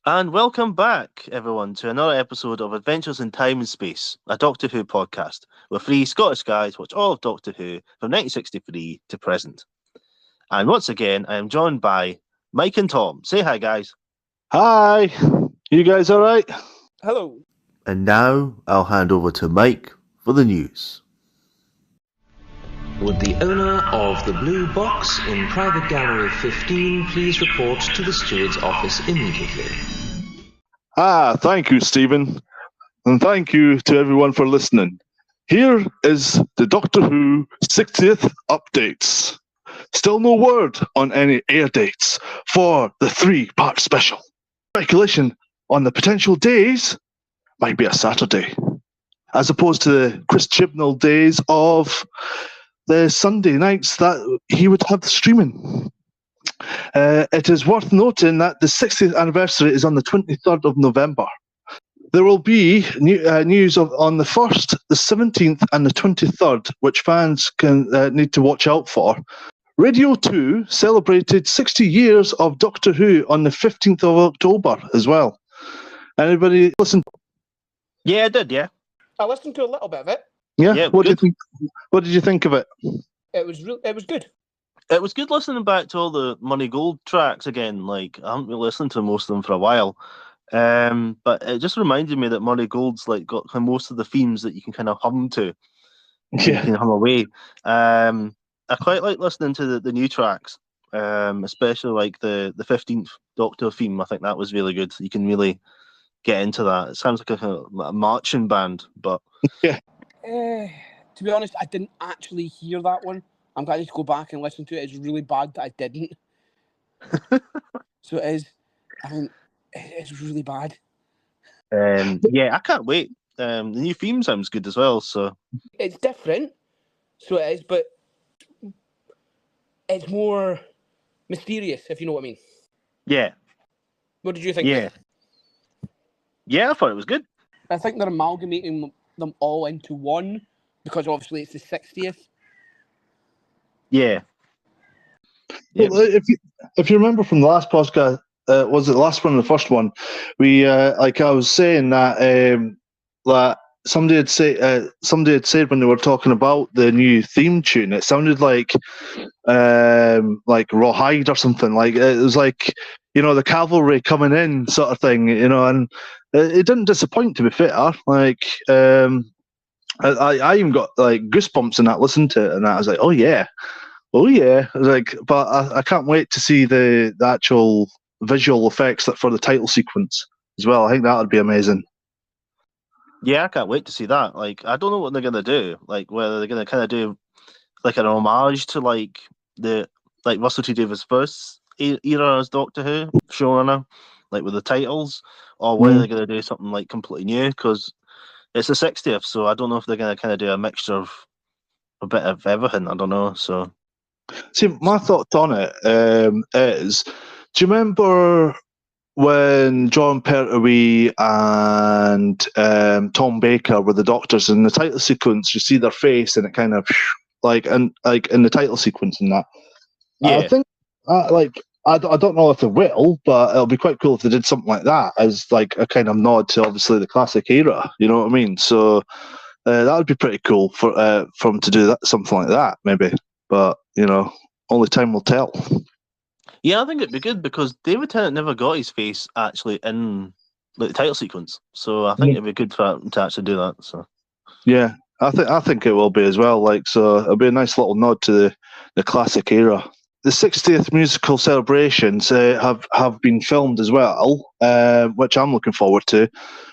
And welcome back, everyone, to another episode of Adventures in Time and Space, a Doctor Who podcast, where three Scottish guys watch all of Doctor Who from 1963 to present. And once again, I am joined by Mike and Tom. Say hi, guys. Hi, you guys all right? Hello. And now I'll hand over to Mike for the news. Would the owner of the blue box in private gallery 15 please report to the steward's office immediately? Thank you, Stephen. And thank you to everyone for listening. Here is the Doctor Who 60th updates. Still no word on any air dates for the 3-part special. Speculation on the potential days might be a Saturday, as opposed to the Chris Chibnall days of the Sunday nights that he would have streaming. It is worth noting that the 60th anniversary is on the 23rd of November. There will be news on the 1st, the 17th and the 23rd, which fans can need to watch out for. Radio 2 celebrated 60 years of Doctor Who on the 15th of October as well. Anybody listen? Yeah, I did, yeah. I listened to a little bit of it. Yeah, What did you think of it? It was good. It was good listening back to all the Money Gold tracks again. Like, I haven't really listened to most of them for a while. But it just reminded me that Money Gold's like got kind of most of the themes that you can kind of hum to. You can hum away. I quite like listening to the new tracks, especially like the 15th Doctor theme. I think that was really good. You can really get into that. It sounds like a marching band, but Yeah. To be honest, I didn't actually hear that one. I'm glad to go back and listen to it. It's really bad that I didn't. So it is. I mean, it's really bad. yeah, I can't wait. The new theme sounds good as well. So It's different, so it is, but it's more mysterious, if you know what I mean. yeah, What did you think? yeah, yeah. I thought it was good. I think they're amalgamating them all into one because obviously it's the 60th. Yeah. Well, if you remember from the last podcast, was it the last one or the first one? We like I was saying that somebody had said when they were talking about the new theme tune, it sounded like Rawhide or something. Like it was like the cavalry coming in sort of thing. And it didn't disappoint. To be fair, like I even got like goosebumps in that. Listened to it, and I was like, oh yeah. Like, but I can't wait to see the actual visual effects for the title sequence as well. I think that would be amazing. Yeah, I can't wait to see that. Like, I don't know what they're gonna do. Like, whether they're gonna kind of do like an homage to like Russell T Davies' first era as Doctor Who showrunner, like with the titles, or whether they're gonna do something like completely new because it's the 60th. So I don't know if they're gonna kind of do a mixture of a bit of everything. I don't know. So. See, my thoughts on it is, do you remember when John Pertwee and Tom Baker were the Doctors in the title sequence? You see their face, and it kind of like in the title sequence and that. Yeah. I think I don't know if they will, but it'll be quite cool if they did something like that as like a kind of nod to obviously the classic era. You know what I mean? So that would be pretty cool for them to do that, something like that, maybe. But only time will tell. Yeah, I think it'd be good because David Tennant never got his face actually in the title sequence, so I think it'd be good for him to actually do that. So yeah, I think it will be as well. Like, so it'll be a nice little nod to the classic era. The 60th musical celebrations have been filmed as well, which I'm looking forward to,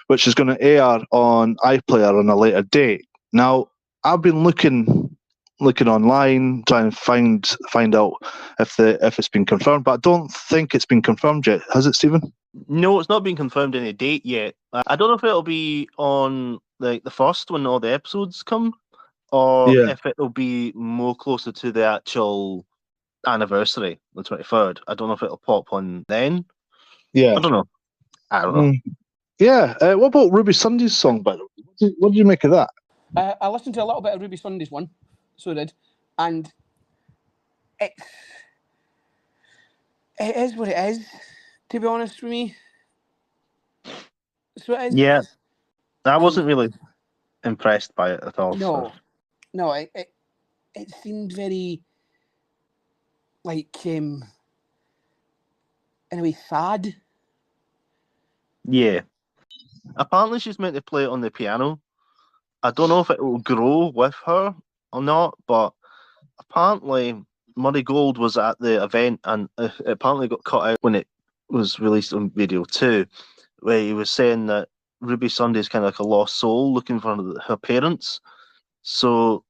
which is going to air on iPlayer on a later date. Now, I've been looking online, trying to find out if it's been confirmed, but I don't think it's been confirmed yet. Has it, Stephen? no, it's not been confirmed any date yet. I don't know if it'll be on like the first when all the episodes come, or if it'll be more closer to the actual anniversary, the 23rd. I don't know if it'll pop on then. Yeah, I don't know. Yeah. What about Ruby Sunday's song, by the way? What did you make of that? I listened to a little bit of Ruby Sunday's one, so I did, and it is what it is, to be honest with me. So it is. Yeah, I wasn't really impressed by it at all. No, So. no, it seemed very like in a way sad. Yeah. Apparently she's meant to play it on the piano. I don't know if it will grow with her or not, but apparently Murray Gold was at the event and it apparently got cut out when it was released on video too, where he was saying that Ruby Sunday's kind of like a lost soul looking for her parents. So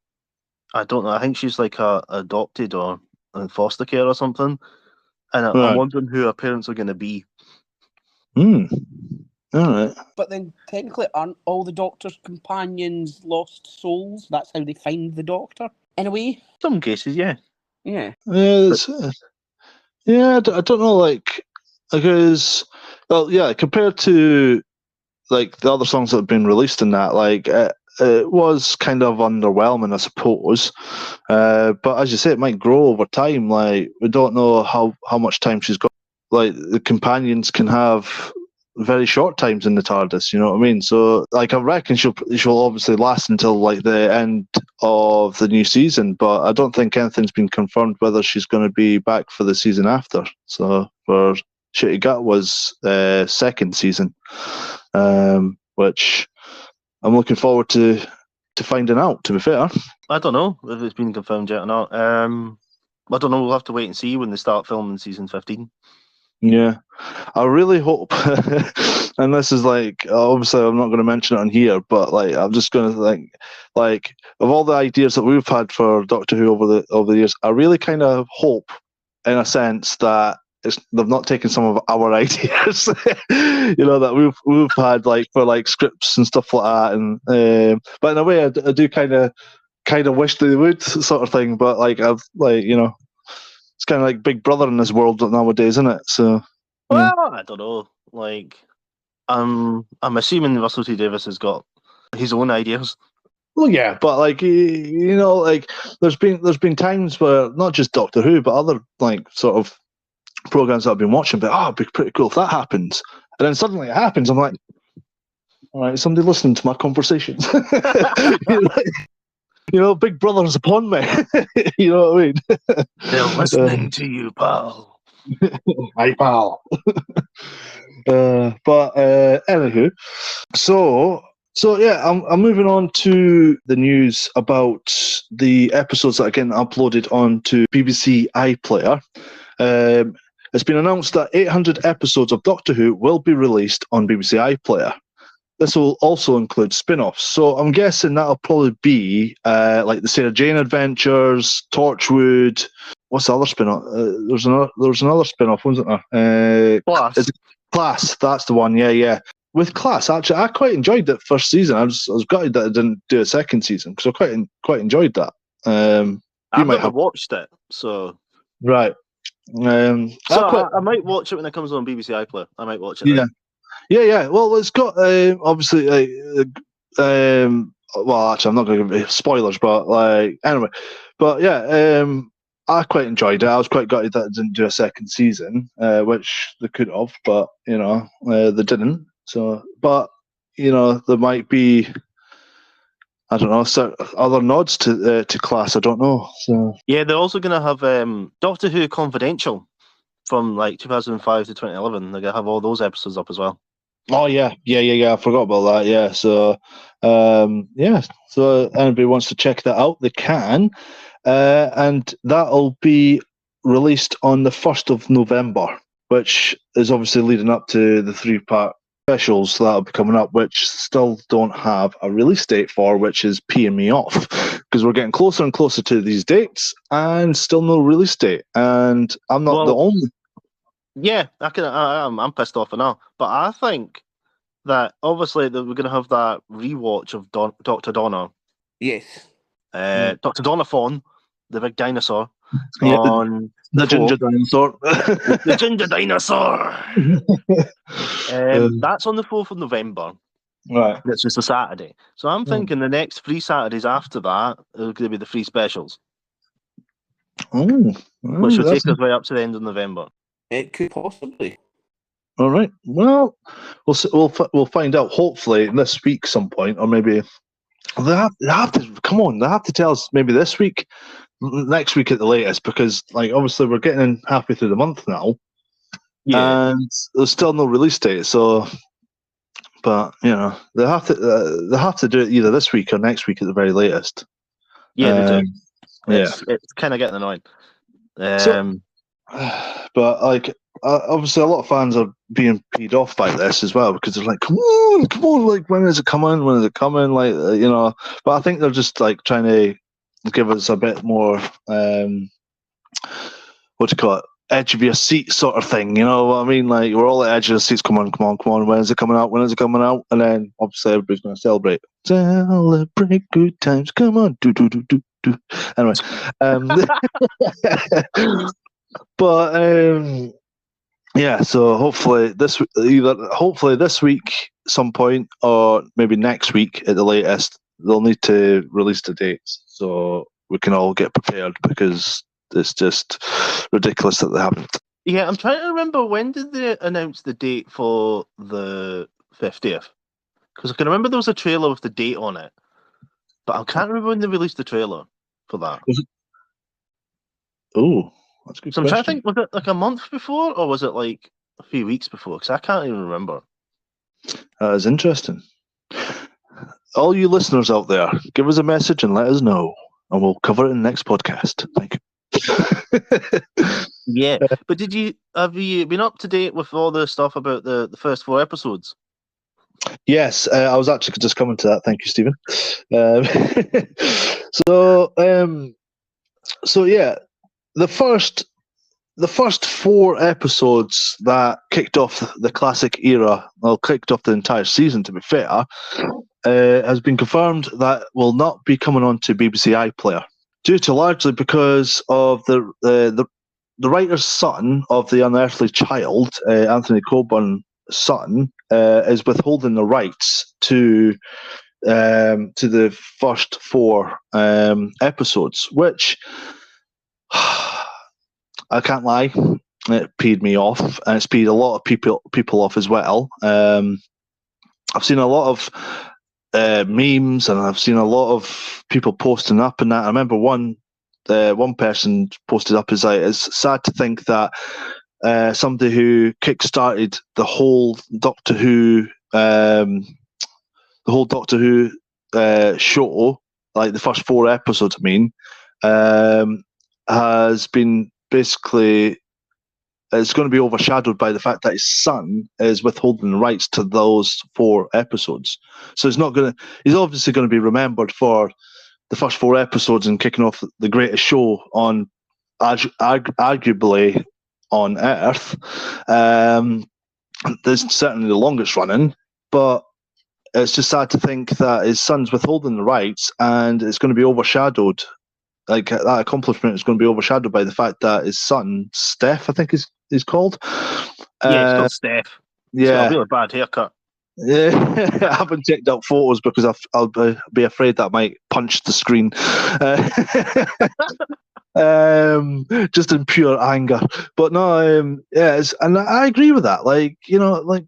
I don't know. I think she's like adopted or in foster care or something. And I'm Right. wondering who her parents are going to be. All right. But then technically, aren't all the Doctor's companions lost souls? That's how they find the Doctor, in a way. Some cases, yeah. Yeah. Yeah, I don't know, like, because, well, yeah, compared to, like, the other songs that have been released in that, like, it was kind of underwhelming, I suppose. But as you say, it might grow over time. Like, we don't know how much time she's got. Like, the companions can have very short times in the TARDIS, you know what I mean? So, like, I reckon she'll obviously last until, like, the end of the new season, but I don't think anything's been confirmed whether she's going to be back for the season after. So, for Shitty Gut was second season, which I'm looking forward to finding out, to be fair. I don't know if it's been confirmed yet or not. I don't know. We'll have to wait and see when they start filming season 15. Yeah, I really hope, and this is like, obviously I'm not going to mention it on here, but like I'm just going to think, like, of all the ideas that we've had for Doctor Who over the years, I really kind of hope, in a sense, that they've not taken some of our ideas, you know, that we've had, like, for like scripts and stuff like that, and but in a way I do kind of wish they would, sort of thing, but like I've, like, you know, it's kind of like Big Brother in this world nowadays, isn't it? So, Well, I don't know. Like, I'm assuming Russell T Davies has got his own ideas. well, yeah, but like, you know, like there's been times where not just Doctor Who, but other, like, sort of programs that I've been watching, but it'd be pretty cool if that happens, and then suddenly it happens. I'm like, all right, somebody listening to my conversations. You know, Big Brother's upon me. You know what I mean? They're listening to you, pal. Hi, pal. But anywho, so yeah, I'm moving on to the news about the episodes that are getting uploaded onto BBC iPlayer. It's been announced that 800 episodes of Doctor Who will be released on BBC iPlayer. This will also include spin-offs. So I'm guessing that'll probably be like the Sarah Jane Adventures, Torchwood. What's the other spin-off? There was another spin-off, wasn't there? Class. Class, that's the one. Yeah. With Class, actually, I quite enjoyed that first season. I was gutted that I didn't do a second season because I quite enjoyed that. I've never watched it, so right. I might watch it when it comes on BBC iPlayer. I might watch it. Yeah. Yeah. Well, it's got obviously well, actually, I'm not going to give spoilers, but like anyway, but yeah, I quite enjoyed it. I was quite gutted that it didn't do a second season, which they could have, but you know, they didn't. So, but you know, there might be, I don't know, other nods to Class. I don't know. So yeah, they're also going to have Doctor Who Confidential from like 2005 to 2011. They're going to have all those episodes up as well. Oh yeah. I forgot about that. Yeah. So, So anybody wants to check that out, they can, and that'll be released on the 1st of November, which is obviously leading up to the 3-part specials that'll be coming up, which still don't have a release date for, which is peeing me off because we're getting closer and closer to these dates and still no release date, and I'm not the only. Yeah, I'm pissed off now, but I think that obviously that we're going to have that rewatch of Dr. Donna. Yes. Dr. Donathon, the big dinosaur. Yeah, on the ginger dinosaur. The ginger dinosaur. That's on the 4th of November. Right. It's just a Saturday. So I'm thinking the next 3 Saturdays after that are going to be the 3 specials. Which will take us right up to the end of November. It could possibly. All right. Well, we'll find out hopefully this week some point, or maybe they have to come on. They have to tell us maybe this week, next week at the latest, because like obviously we're getting in halfway through the month now, and there's still no release date. So, but you know they have to do it either this week or next week at the very latest. Yeah, they do. Yeah. It's kind of getting annoying. But like obviously a lot of fans are being peed off by this as well, because they're like, come on, like when is it coming, like you know. But I think they're just like trying to give us a bit more what do you call it, edge of your seat sort of thing, you know what I mean? Like we're all at the edge of the seats, come on, when is it coming out, and then obviously everybody's going to celebrate good times, come on, do anyway. But yeah, so hopefully this week some point, or maybe next week at the latest, they'll need to release the dates so we can all get prepared, because it's just ridiculous that they haven't. Yeah, I'm trying to remember, when did they announce the date for the 50th? Because I can remember there was a trailer with the date on it, but I can't remember when they released the trailer for that. Oh, that's a good So I'm question. trying to think, was it like a month before, or was it like a few weeks before? Because I can't even remember. That is interesting. All you listeners out there, give us a message and let us know, and we'll cover it in the next podcast. Thank you. Yeah, but have you been up to date with all the stuff about the first 4 episodes? Yes, I was actually just coming to that. Thank you, Stephen. So yeah, the first 4 episodes that kicked off the classic era, well, kicked off the entire season, to be fair, has been confirmed that will not be coming on to BBC iPlayer, due to largely because of the writer's son of The Unearthly Child, Anthony Coburn's son, is withholding the rights to the first 4 episodes, which I can't lie, it peed me off, and it's peed a lot of people off as well. I've seen a lot of memes, and I've seen a lot of people posting up and that. I remember one person posted up, is like, it's sad to think that somebody who kick-started the whole Doctor Who show, like the first 4 episodes, I mean, has been basically, it's going to be overshadowed by the fact that his son is withholding the rights to those 4 episodes. So he's obviously going to be remembered for the first 4 episodes and kicking off the greatest show on, arguably, on Earth. This is certainly the longest running, but it's just sad to think that his son's withholding the rights, and it's going to be overshadowed. Like, that accomplishment is going to be overshadowed by the fact that his son, Steph, I think he's called. Yeah, it's called Steph. He's got a really bad haircut. Yeah, I haven't checked out photos because I'll be afraid that I might punch the screen. Just in pure anger. But no, yeah, and I agree with that. Like, you know, like,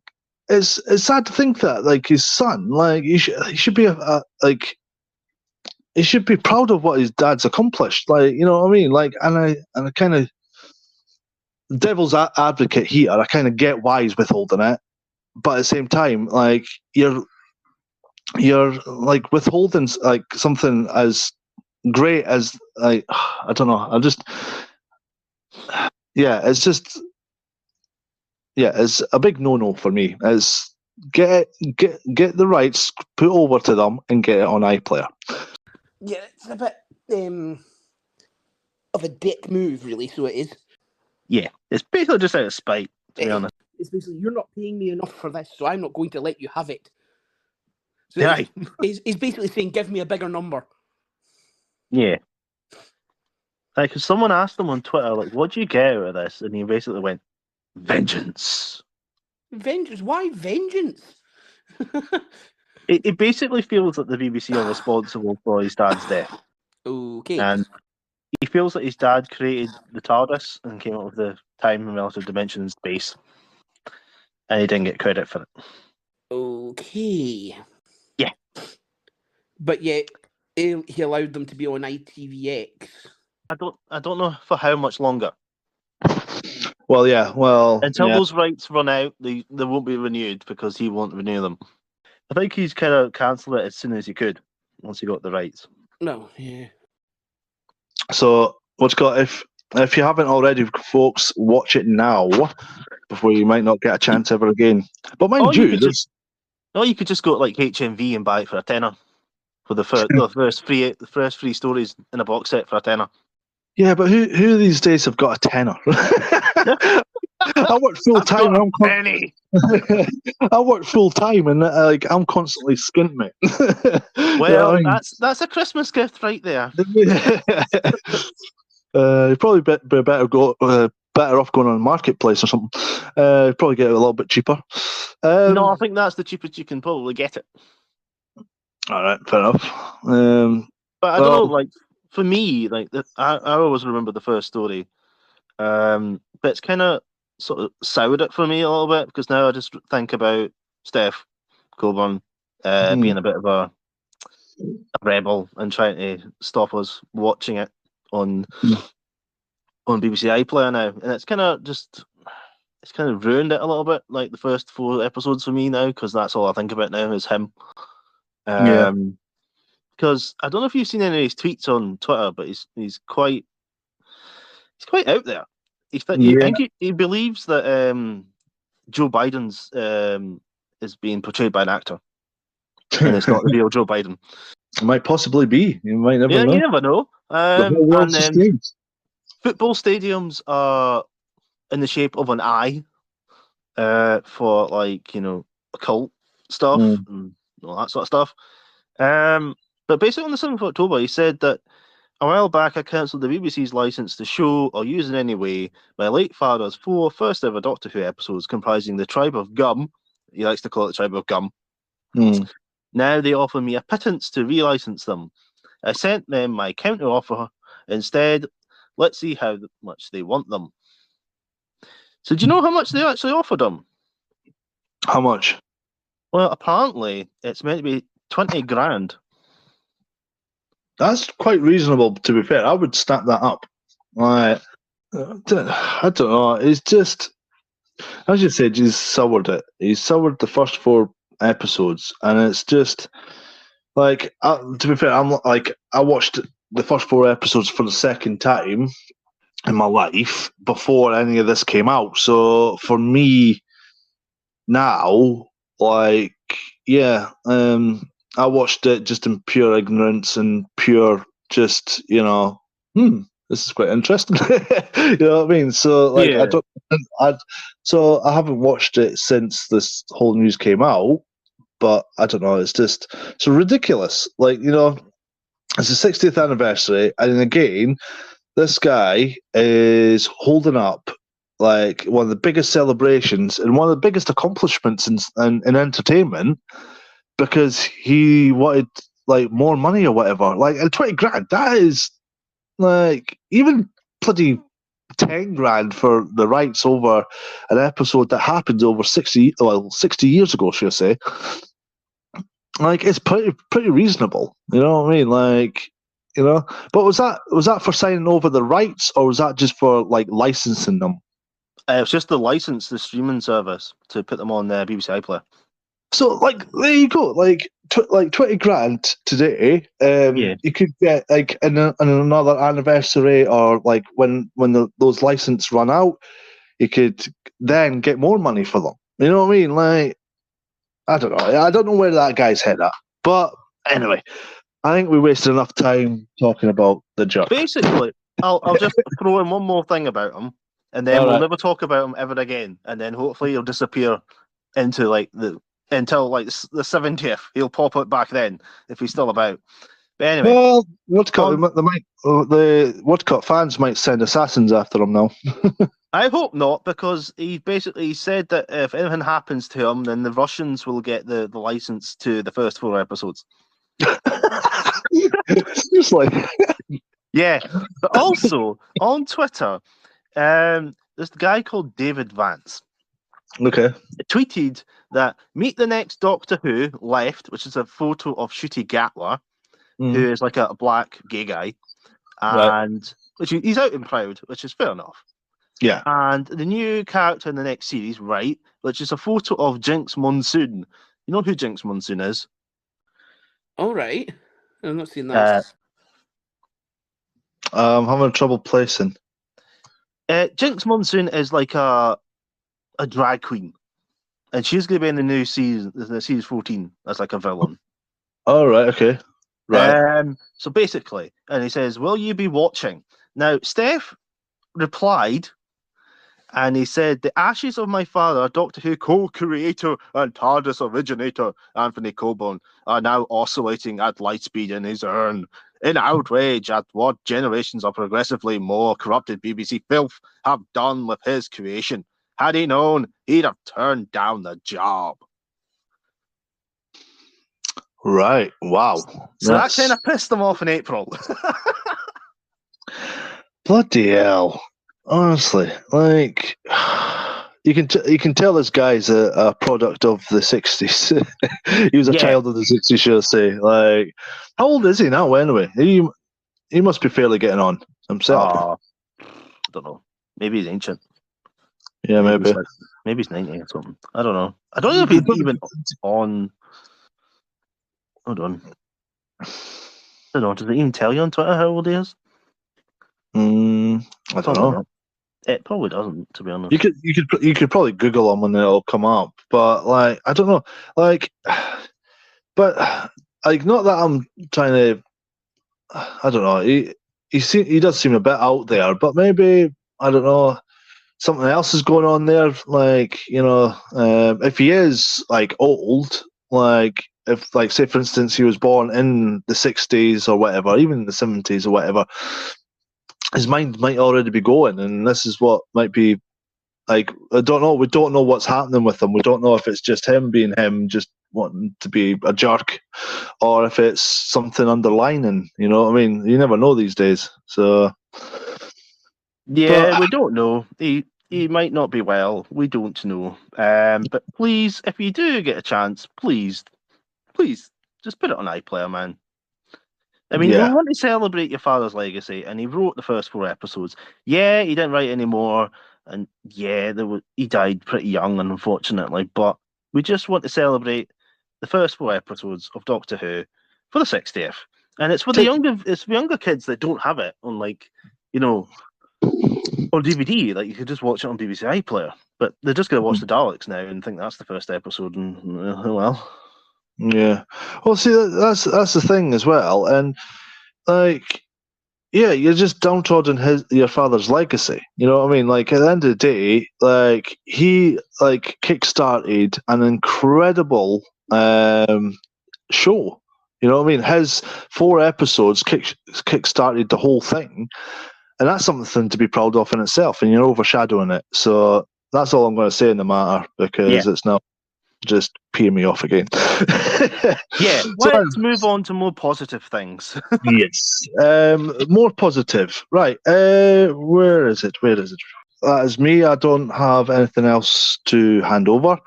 it's sad to think that, like, his son, like, he should be he should be proud of what his dad's accomplished. Like, you know what I mean? Like, and I kind of, devil's advocate here, I kind of get why he's withholding it, but at the same time, like, you're like withholding like something as great as, like, I don't know. It's a big no for me. It's get the rights put over to them and get it on iPlayer. Yeah, it's a bit of a dick move, really. So it is. Yeah, it's basically just out of spite, to be honest. It's basically, you're not paying me enough for this, so I'm not going to let you have it. So Yeah. he's basically saying, give me a bigger number. Yeah. Like, if someone asked him on Twitter, like, what do you get out of this? And he basically went, vengeance. Vengeance? Why vengeance? It basically feels that the BBC are responsible for his dad's death. Okay. And he feels that his dad created the TARDIS and came up with the time and relative dimension and space. and he didn't get credit for it. Okay. Yeah. But yet, he allowed them to be on ITVX. I don't know for how much longer. Well, yeah. Well, Until yeah. those rights run out, they won't be renewed because he won't renew them. I think he's kind of cancelled it as soon as he could, once he got the rights. No, yeah. So if you haven't already, folks, watch it now before you might not get a chance ever again. But mind Or you, you could just go to like HMV and buy it for a tenner for the first three stories in a box set for a tenner. yeah, but who these days have got a tenner? I work full time. Penny. I work full time, and I'm constantly skint, mate. Well, that's a Christmas gift right there. You'd probably be better off going on Marketplace or something. Probably get it a little bit cheaper. No, I think that's the cheapest you can probably get it. All right, fair enough. But I don't know, like for me, like I always remember the first story, but it's kind of sort of soured it for me a little bit because now I just think about Steph Coburn being a bit of a rebel and trying to stop us watching it on BBC iPlayer now, and it's kind of ruined it a little bit. Like the first 4 episodes for me now, because that's all I think about now is him. Because I don't know if you've seen any of his tweets on Twitter, but he's quite out there. I think he believes that Joe Biden's is being portrayed by an actor, and it's not the real Joe Biden. It might possibly be. You might never know. You never know. The whole world's a stage. Football stadiums are in the shape of an eye for occult stuff and all that sort of stuff. But basically on the 7th of October, he said that a while back I cancelled the BBC's licence to show or use in any way my late father's 4 first ever Doctor Who episodes comprising the Tribe of Gum. He likes to call it the Tribe of Gum. Now they offer me a pittance to relicense them. I sent them my counter offer instead. Let's see how much they want them. So do you know how much they actually offered them? How much? Well, apparently it's meant to be 20 grand. That's quite reasonable, to be fair. I would snap that up. I don't know. It's just, as you said, he's soured it. He's soured the first 4 episodes, and it's just like, to be fair, I watched the first 4 episodes for the second time in my life before any of this came out. So for me now, I watched it just in pure ignorance and pure just, this is quite interesting. You know what I mean? So I haven't watched it since this whole news came out, but I don't know, it's just so ridiculous. Like, it's the 60th anniversary, and again, this guy is holding up like one of the biggest celebrations and one of the biggest accomplishments in entertainment, because he wanted like more money or whatever. Like, and 20 grand, that is like even bloody 10 grand for the rights over an episode that happened over 60 years ago, should I say. Like, it's pretty reasonable. You know what I mean? Like, but was that for signing over the rights, or was that just for like licensing them? It was just the license, the streaming service, to put them on BBC iPlayer. So, like, there you go. Like 20 grand today. You could get like in another anniversary, or like when those licenses run out, you could then get more money for them. You know what I mean? Like, I don't know. I don't know where that guy's head at. But anyway, I think we wasted enough time talking about the jerk. Basically, I'll just throw in one more thing about him, and then we'll never talk about him ever again. And then hopefully he'll disappear into until the 70th. He'll pop up back then if he's still about. But anyway, well, the Woodcut fans might send assassins after him now. I hope not, because he basically said that if anything happens to him, then the Russians will get the license to the first 4 episodes. Seriously. Yeah, but also on Twitter, there's a guy called David Vance, Okay. tweeted that meet the next Doctor Who left, which is a photo of Ncuti Gatwa, who is like a black gay guy, Right. and he's out and proud, which is fair enough. Yeah. And the new character in the next series, right, which is a photo of Jinx Monsoon. You know who Jinx Monsoon is? All right. I've not seen that. I'm having trouble placing. Jinx Monsoon is like a drag queen, and she's going to be in the new season, the series 14, as like a villain. All right. Okay. Right. So basically, and he says, "Will you be watching?" Now, Steph replied, and he said, "The ashes of my father, Doctor Who co-creator and TARDIS originator Anthony Coburn, are now oscillating at light speed in his urn, in outrage at what generations of progressively more corrupted BBC filth have done with his creation. Had he known, he'd have turned down the job." Right. Wow. So that kind of pissed him off in April. Bloody hell. Honestly, like you can tell this guy's a product of the 60s. He was a child of the 60s, should I say. Like, how old is he now anyway? He must be fairly getting on himself. I don't know. Maybe he's ancient. Yeah, maybe. Maybe he's 90 or something. I don't know. I don't know if he's even on. Hold on. I don't know. Does it even tell you on Twitter how old he is? I don't know. Not. It probably doesn't, to be honest. You could probably Google him and it'll come up, but like I don't know, like, but like not that I'm trying to. I don't know. He does seem a bit out there, but maybe I don't know. Something else is going on there. Like if he is like old, like if like say for instance he was born in the 60s or whatever, even the 70s or whatever, his mind might already be going, and this is what might be like. I don't know. We don't know what's happening with him. We don't know if it's just him being him, just wanting to be a jerk, or if it's something underlining. You know what I mean? You never know these days. So yeah, we don't know. He might not be well. We don't know. But please, if you do get a chance, please, just put it on iPlayer, man. I mean, you want to celebrate your father's legacy, and he wrote the first 4 episodes. Yeah, he didn't write any more, and yeah, he died pretty young, unfortunately. But we just want to celebrate the first 4 episodes of Doctor Who for the 60th, and it's for the younger kids that don't have it on or DVD. Like you could just watch it on BBC iPlayer, but they're just going to watch the Daleks now and think that's the first episode, and oh well. Yeah. Well, see, that's the thing as well, and like, yeah, you're just downtrodden your father's legacy. You know what I mean? Like at the end of the day, like he like kickstarted an incredible show. You know what I mean? His 4 episodes kickstarted the whole thing, and that's something to be proud of in itself. And you're overshadowing it, so that's all I'm going to say in the matter because it's not. Just peeing me off again. Yeah, let's move on to more positive things. Yes, more positive. Right, where is it? That is me. I don't have anything else to hand over.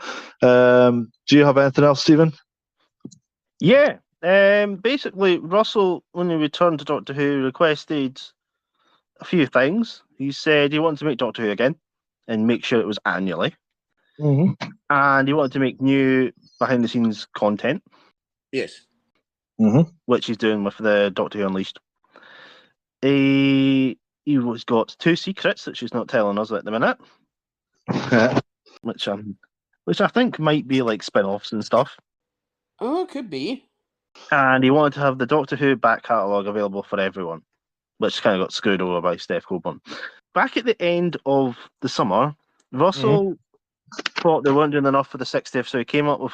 Do you have anything else, Stephen? Yeah. Basically, Russell, when he returned to Doctor Who, requested a few things. He said he wanted to make Doctor Who again and make sure it was annually. Mm-hmm. And he wanted to make new behind-the-scenes content. Yes. Mm-hmm. Which he's doing with the Doctor Who Unleashed. He was got 2 secrets that she's not telling us at the minute. which I think might be like spin-offs and stuff. Oh, it could be. And he wanted to have the Doctor Who back catalogue available for everyone, which kind of got screwed over by Steph Coburn. Back at the end of the summer, Russell thought they weren't doing enough for the 60th, so he came up with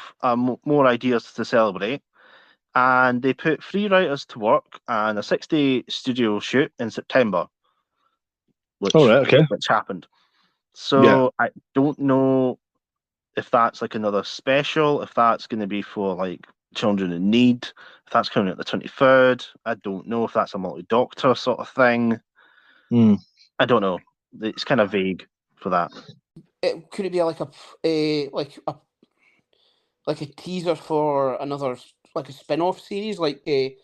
more ideas to celebrate. And they put 3 writers to work and a 60 studio shoot in September, which happened. So I don't know if that's like another special, if that's going to be for like children in need, if that's coming out the 23rd. I don't know if that's a multi-doctor sort of thing. I don't know. It's kind of vague for that. Could it be like a teaser for another, like a spin-off series, like the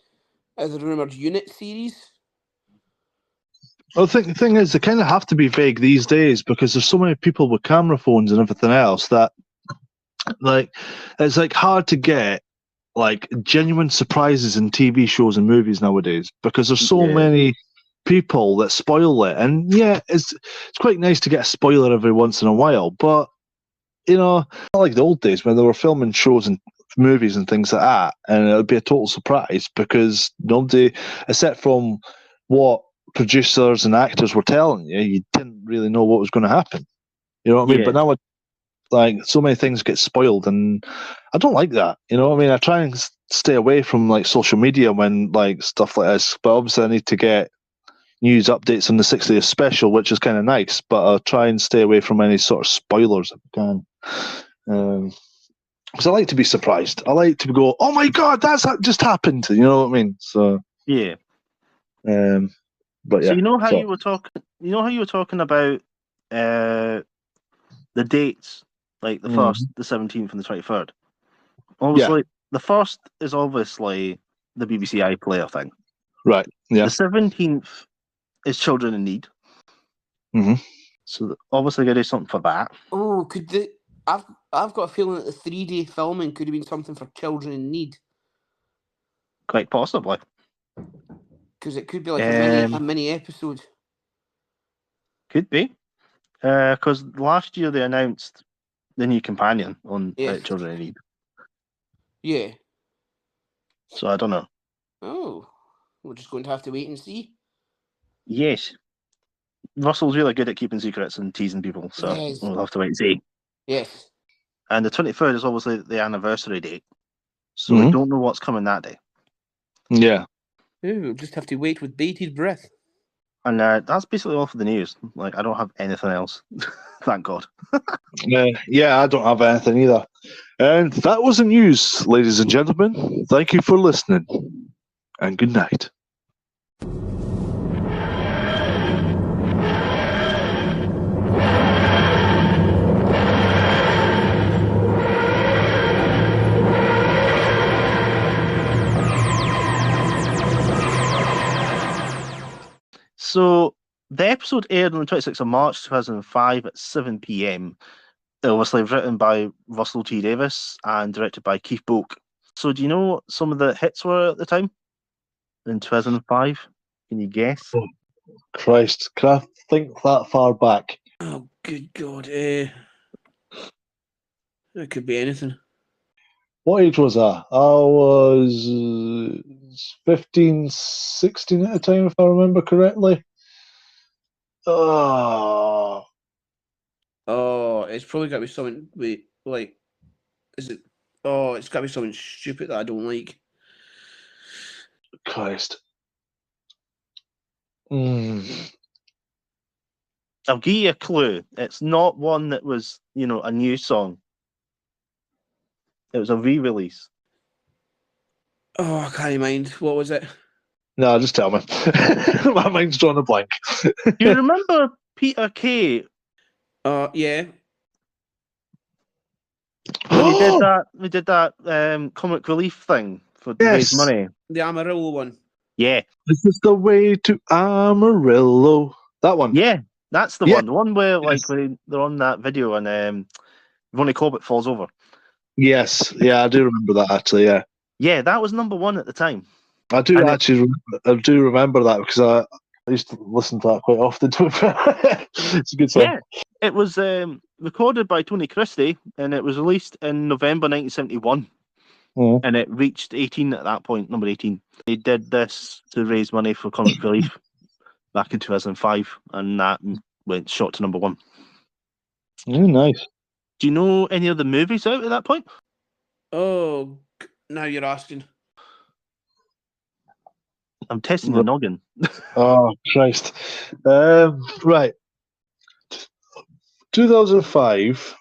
rumored Unit series? Well, the thing is, they kind of have to be vague these days because there's so many people with camera phones and everything else that, like, it's like hard to get like genuine surprises in TV shows and movies nowadays because there's so many people that spoil it. And yeah, it's quite nice to get a spoiler every once in a while, but not like the old days when they were filming shows and movies and things like that, and it would be a total surprise because nobody, except from what producers and actors were telling you, you didn't really know what was going to happen. You know what I mean? But now, like, so many things get spoiled, and I don't like that. You know what I mean? I try and stay away from like social media when like stuff like this, but obviously I need to get news updates on the 60th special, which is kind of nice, but I'll try and stay away from any sort of spoilers if I can. Because I like to be surprised. I like to go, oh my god, that just happened. You know what I mean? So yeah. But yeah. So you know how you were talking. You know how you were talking about the dates, like the 1st, the 17th, and the 23rd. Obviously, the 1st is obviously the BBC iPlayer thing. Right. Yeah. The 17th is Children in Need. Mm-hmm. So obviously, got to do something for that. Oh, could the I've got a feeling that the 3-day filming could have been something for Children in Need. Quite possibly. Because it could be like a mini episode. Could be. Because last year they announced the new companion on Children in Need. Yeah. So I don't know. Oh. We're just going to have to wait and see. Yes. Russell's really good at keeping secrets and teasing people, so we'll have to wait and see. Yes. And the 23rd is obviously the anniversary date. So we don't know what's coming that day. Yeah. Ooh, we'll just have to wait with bated breath. And that's basically all for the news. Like, I don't have anything else. Thank God. Yeah, I don't have anything either. And that was the news, ladies and gentlemen. Thank you for listening. And good night. So the episode aired on the 26th of March 2005 at 7 p.m. It was written by Russell T. Davies and directed by Keith Boak. So do you know what some of the hits were at the time in 2005? Can you guess? Oh, Christ, can I think that far back? Oh, good God. It could be anything. What age was I? I was 15, 16 at the time, if I remember correctly. Oh, it's probably got to be something is it? Oh, it's got to be something stupid that I don't like. Christ. I'll give you a clue. It's not one that was, a new song. It was a re-release. Oh, I can't mind. What was it? No, just tell me. My mind's drawn a blank. Do you remember Peter Kay? Yeah. We did that comic relief thing for raise money. The Amarillo one. Yeah. This is the way to Amarillo. That one. Yeah, that's the one. The one where when they're on that video and Ronnie Corbett falls over. Yes. Yeah, I do remember that actually, yeah. Yeah, that was number one at the time. I do remember that because I used to listen to that quite often. It's a good song. Yeah, it was recorded by Tony Christie and it was released in November 1971. And it reached 18 at that point, number 18. They did this to raise money for comic relief back in 2005, and that went shot to number one. Nice. Do you know any of the movies out at that point? Oh, now you're asking. I'm testing your noggin. Oh, Christ. Right. 2005.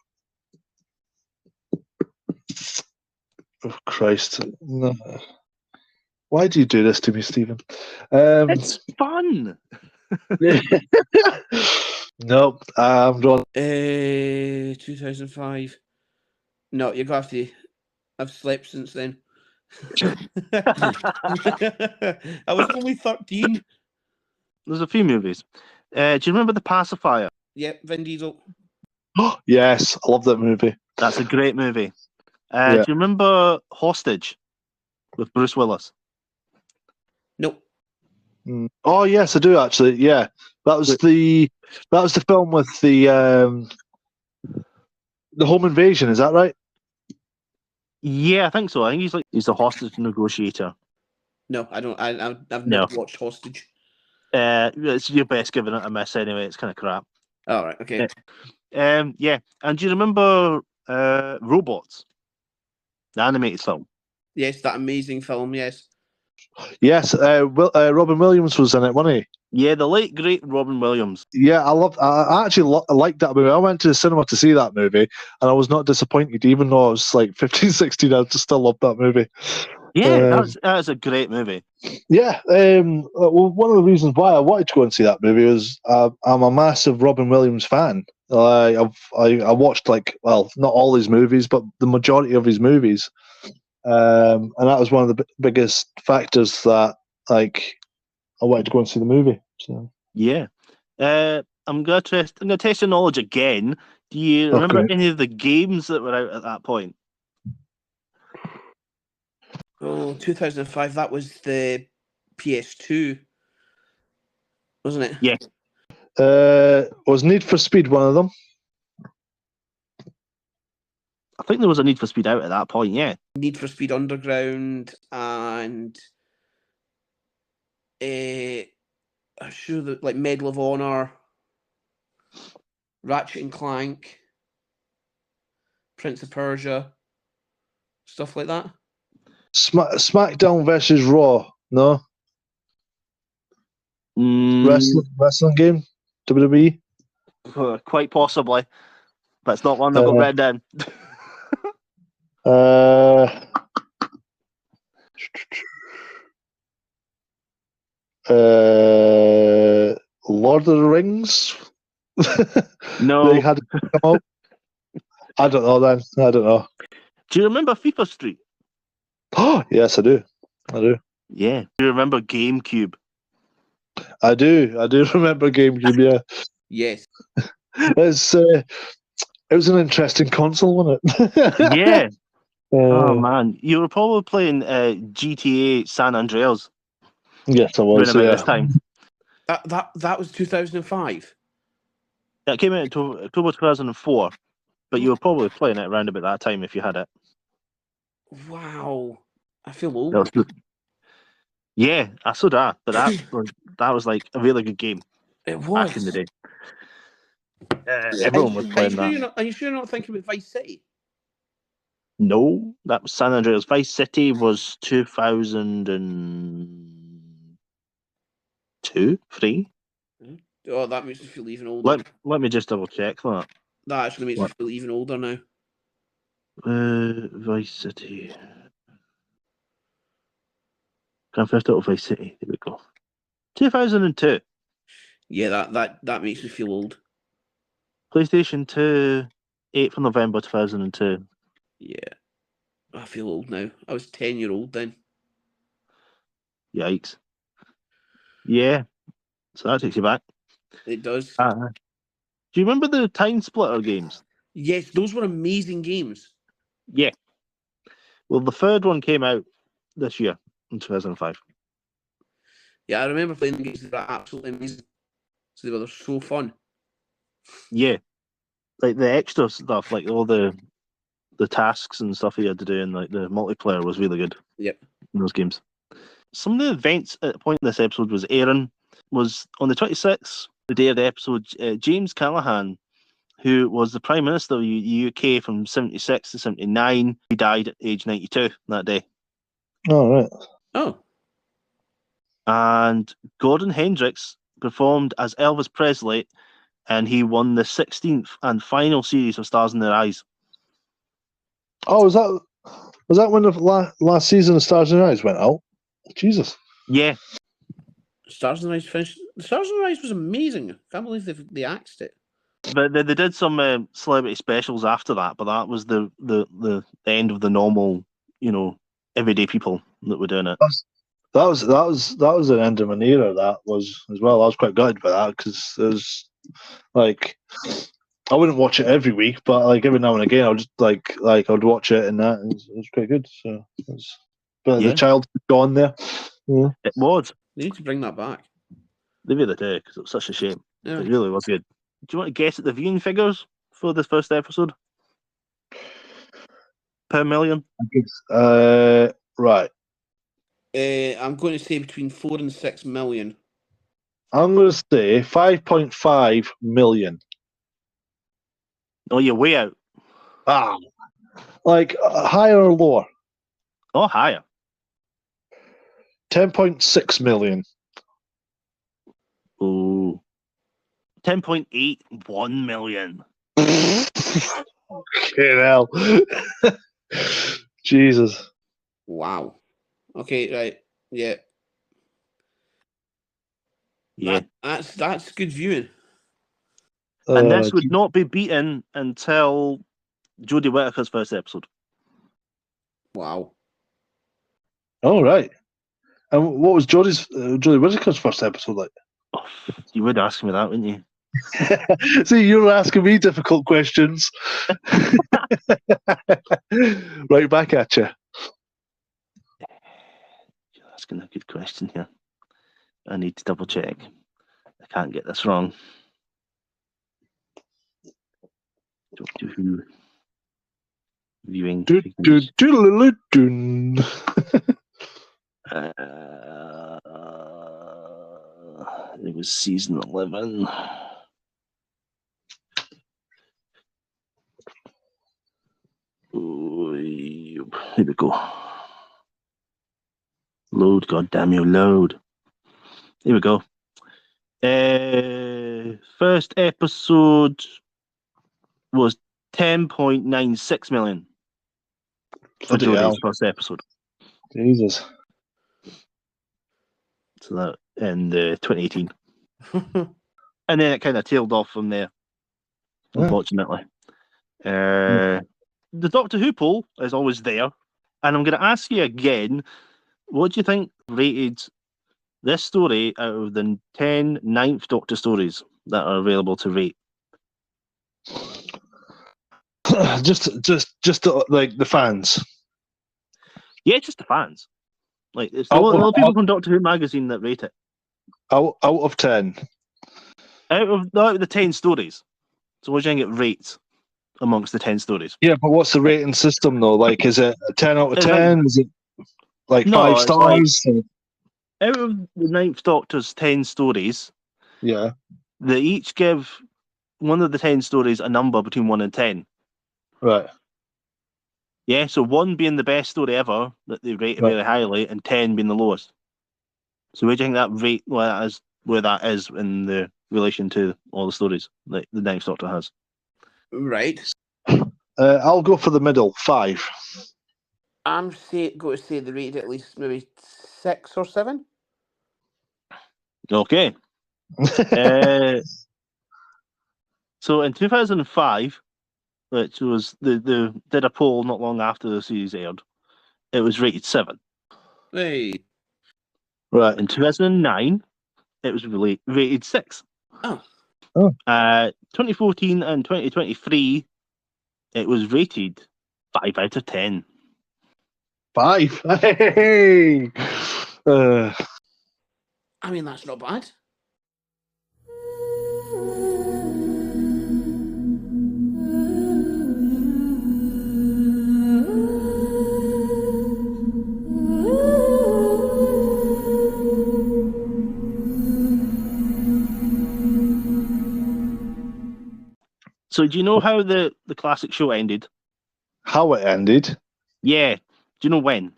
Oh, Christ. No. Why do you do this to me, Stephen? It's fun. Nope. I'm drawn. 2005. No, you're going to have to. I've slept since then. I was only 13. There's a few movies. Do you remember The Pacifier? Yep, Vin Diesel. Yes, I love that movie. That's a great movie. Yeah. Do you remember Hostage with Bruce Willis? Nope. Oh yes, I do actually. Yeah, that was the film with the home invasion. Is that right? Yeah, I think so. I think he's the hostage negotiator. No, I don't. I've No. never watched Hostage. It's your best giving it a miss anyway. It's kind of crap. All right. Okay. Yeah. And do you remember Robots, the animated film? Yes, that amazing film. Yes. Yes. Robin Williams was in it, wasn't he? Yeah, the late great Robin Williams. Yeah, I actually liked that movie. I went to the cinema to see that movie, and I was not disappointed, even though I was like 15, 16. I just still loved that movie. Yeah, that's a great movie. Yeah. Well, one of the reasons why I wanted to go and see that movie was I'm a massive Robin Williams fan. I watched not all his movies, but the majority of his movies, and that was one of the biggest factors that I wanted to go and see the movie. So yeah, I'm gonna test your knowledge again. Do you remember any of the games that were out at that point? Oh, 2005. That was the PS2, wasn't it? Yeah. Was Need for Speed one of them? I think there was a Need for Speed out at that point. Yeah. Need for Speed Underground and I'm sure that like Medal of Honor, Ratchet and Clank, Prince of Persia, stuff like that. SmackDown versus Raw, no? Wrestling game, WWE. Quite possibly, but it's not one I've got written down. Lord of the Rings. No. They had to come out. I don't know then. I don't know. Do you remember FIFA Street? Oh, yes, I do. Yeah. Do you remember GameCube? I do remember GameCube, yeah. Yes. It was an interesting console, wasn't it? Yeah. Oh, man. You were probably playing GTA San Andreas. Yes, I was, around this time. That was 2005? It came out in October 2004, but you were probably playing it around about that time if you had it. Wow. I feel old. Yeah, I saw that, but that was like a really good game. It was. Back in the day. Everyone was playing that. Are you sure you're not thinking about Vice City? No, that was San Andreas. Vice City was 2002, 3. Oh, that makes me feel even older. Let me just double check that. That actually makes me feel even older now. Vice City. Grand Theft Auto Vice City. There we go. 2002. Yeah, that makes me feel old. PlayStation 2, 8th of November 2002. Yeah. I feel old now. I was 10-year-old then. Yikes. Yeah. So that takes you back. It does. Do you remember the Time Splitter games? Yes, those were amazing games. Yeah. Well, the third one came out this year in 2005. Yeah, I remember playing the games that were absolutely amazing. So they were so fun. Yeah. Like the extra stuff, like all the tasks and stuff you had to do, and like the multiplayer was really good. Yep. In those games. Some of the events at the point in this episode was airing was on the 26th, the day of the episode, James Callaghan, who was the Prime Minister of the UK from 76 to 79, he died at age 92 that day. Oh, right. Oh. And Gordon Hendricks performed as Elvis Presley, and he won the 16th and final series of Stars in Their Eyes. Oh, was that when the last season of Stars in Their Eyes went out? Jesus. Yeah. Stars and Rise finished. Stars and Rise was amazing. I can't believe they axed it. But they did some celebrity specials after that, but that was the end of the normal, everyday people that were doing it. That was an end of an era. That was as well. I was quite gutted by that because there's like I wouldn't watch it every week, but like every now and again, I would just like I'd watch it and that. It was quite good. So it was, but Yeah. the child gone there. Yeah. It was. They need to bring that back. They really did, because it was such a shame. Yeah. It really was good. Do you want to guess at the viewing figures for this first episode? Per million? Right. I'm going to say between 4 and 6 million. I'm going to say 5.5 million. Oh, you're way out. Ah, like higher or lower? Oh, higher. 10.6 million. Oh. 10.81 million. Fucking hell. Jesus. Wow. Okay, right. Yeah. Yeah. That's good viewing. And this would not be beaten until Jodie Whittaker's first episode. Wow. Oh, right. And what was Jodie Whittaker's first episode like? Oh, you would ask me that, wouldn't you? See, you're asking me difficult questions. Right back at you. You're asking a good question here. I need to double check. I can't get this wrong. Doctor Who viewing figures. It was season 11. Oh, here we go. Load, goddamn you, load. Here we go. First episode was 10.96 million for Bloody hell. Jodie's first episode. Jesus. So that in 2018. And then it kind of tailed off from there, unfortunately. The Doctor Who poll is always there. And I'm going to ask you again, what do you think rated this story out of the 10 Ninth Doctor stories that are available to rate? just like the fans. Yeah, just the fans. Like, it's a lot of people from Doctor Who magazine that rate it. Out of 10. Out of the 10 stories. So what do you think it rates amongst the 10 stories? Yeah, but what's the rating system though? Like, is it a 10 out of 10? Is it like 5 stars? Out of the Ninth Doctor's 10 stories, yeah, they each give one of the 10 stories a number between 1 and 10. Right. Yeah, so 1 being the best story ever that they rate very highly, and 10 being the lowest. So where do you think that rate where that is in the relation to all the stories that the Ninth Doctor has? Right. I'll go for the middle, 5. I'm going to say they rated at least maybe 6 or 7. Okay. So in 2005, which was they did a poll not long after the series aired, it was rated 7. Hey. Right. In 2009, it was rated 6. Oh. 2014 and 2023, it was rated 5 out of 10. 5. Hey. I mean, that's not bad. So do you know how the classic show ended? How it ended? Yeah. Do you know when?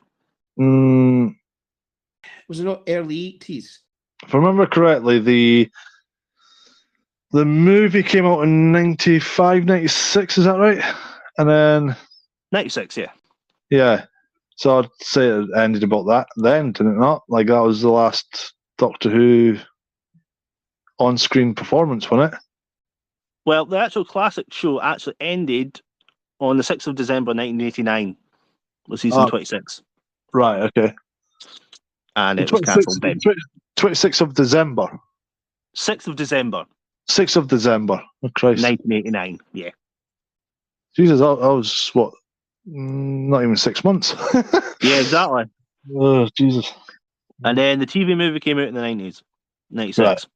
Was it not early 80s? If I remember correctly, the movie came out in 95, 96, is that right? And then 96, yeah. Yeah. So I'd say it ended about that then, didn't it not? Like that was the last Doctor Who on-screen performance, wasn't it? Well, the actual classic show actually ended on the 6th of December 1989, with season 26. Right, okay. And it was cancelled then. 26th of December. 6th of December. 6th of December. Oh, Christ. 1989, yeah. Jesus, I was, what, not even 6 months. Yeah, exactly. Oh, Jesus. And then the TV movie came out in the 90s, 96. Right.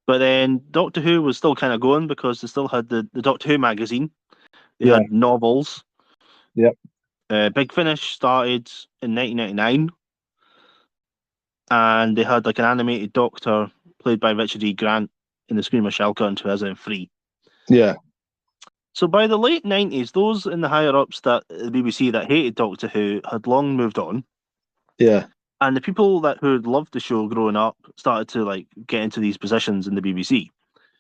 But then Doctor Who was still kind of going because they still had the Doctor Who magazine. They had novels. Yep. Big Finish started in 1999. And they had like an animated Doctor played by Richard E. Grant in the Screamer Shelter in 2003. Yeah. So by the late 90s, those in the higher-ups that the BBC that hated Doctor Who had long moved on. Yeah. And the people who had loved the show growing up started to like get into these positions in the BBC.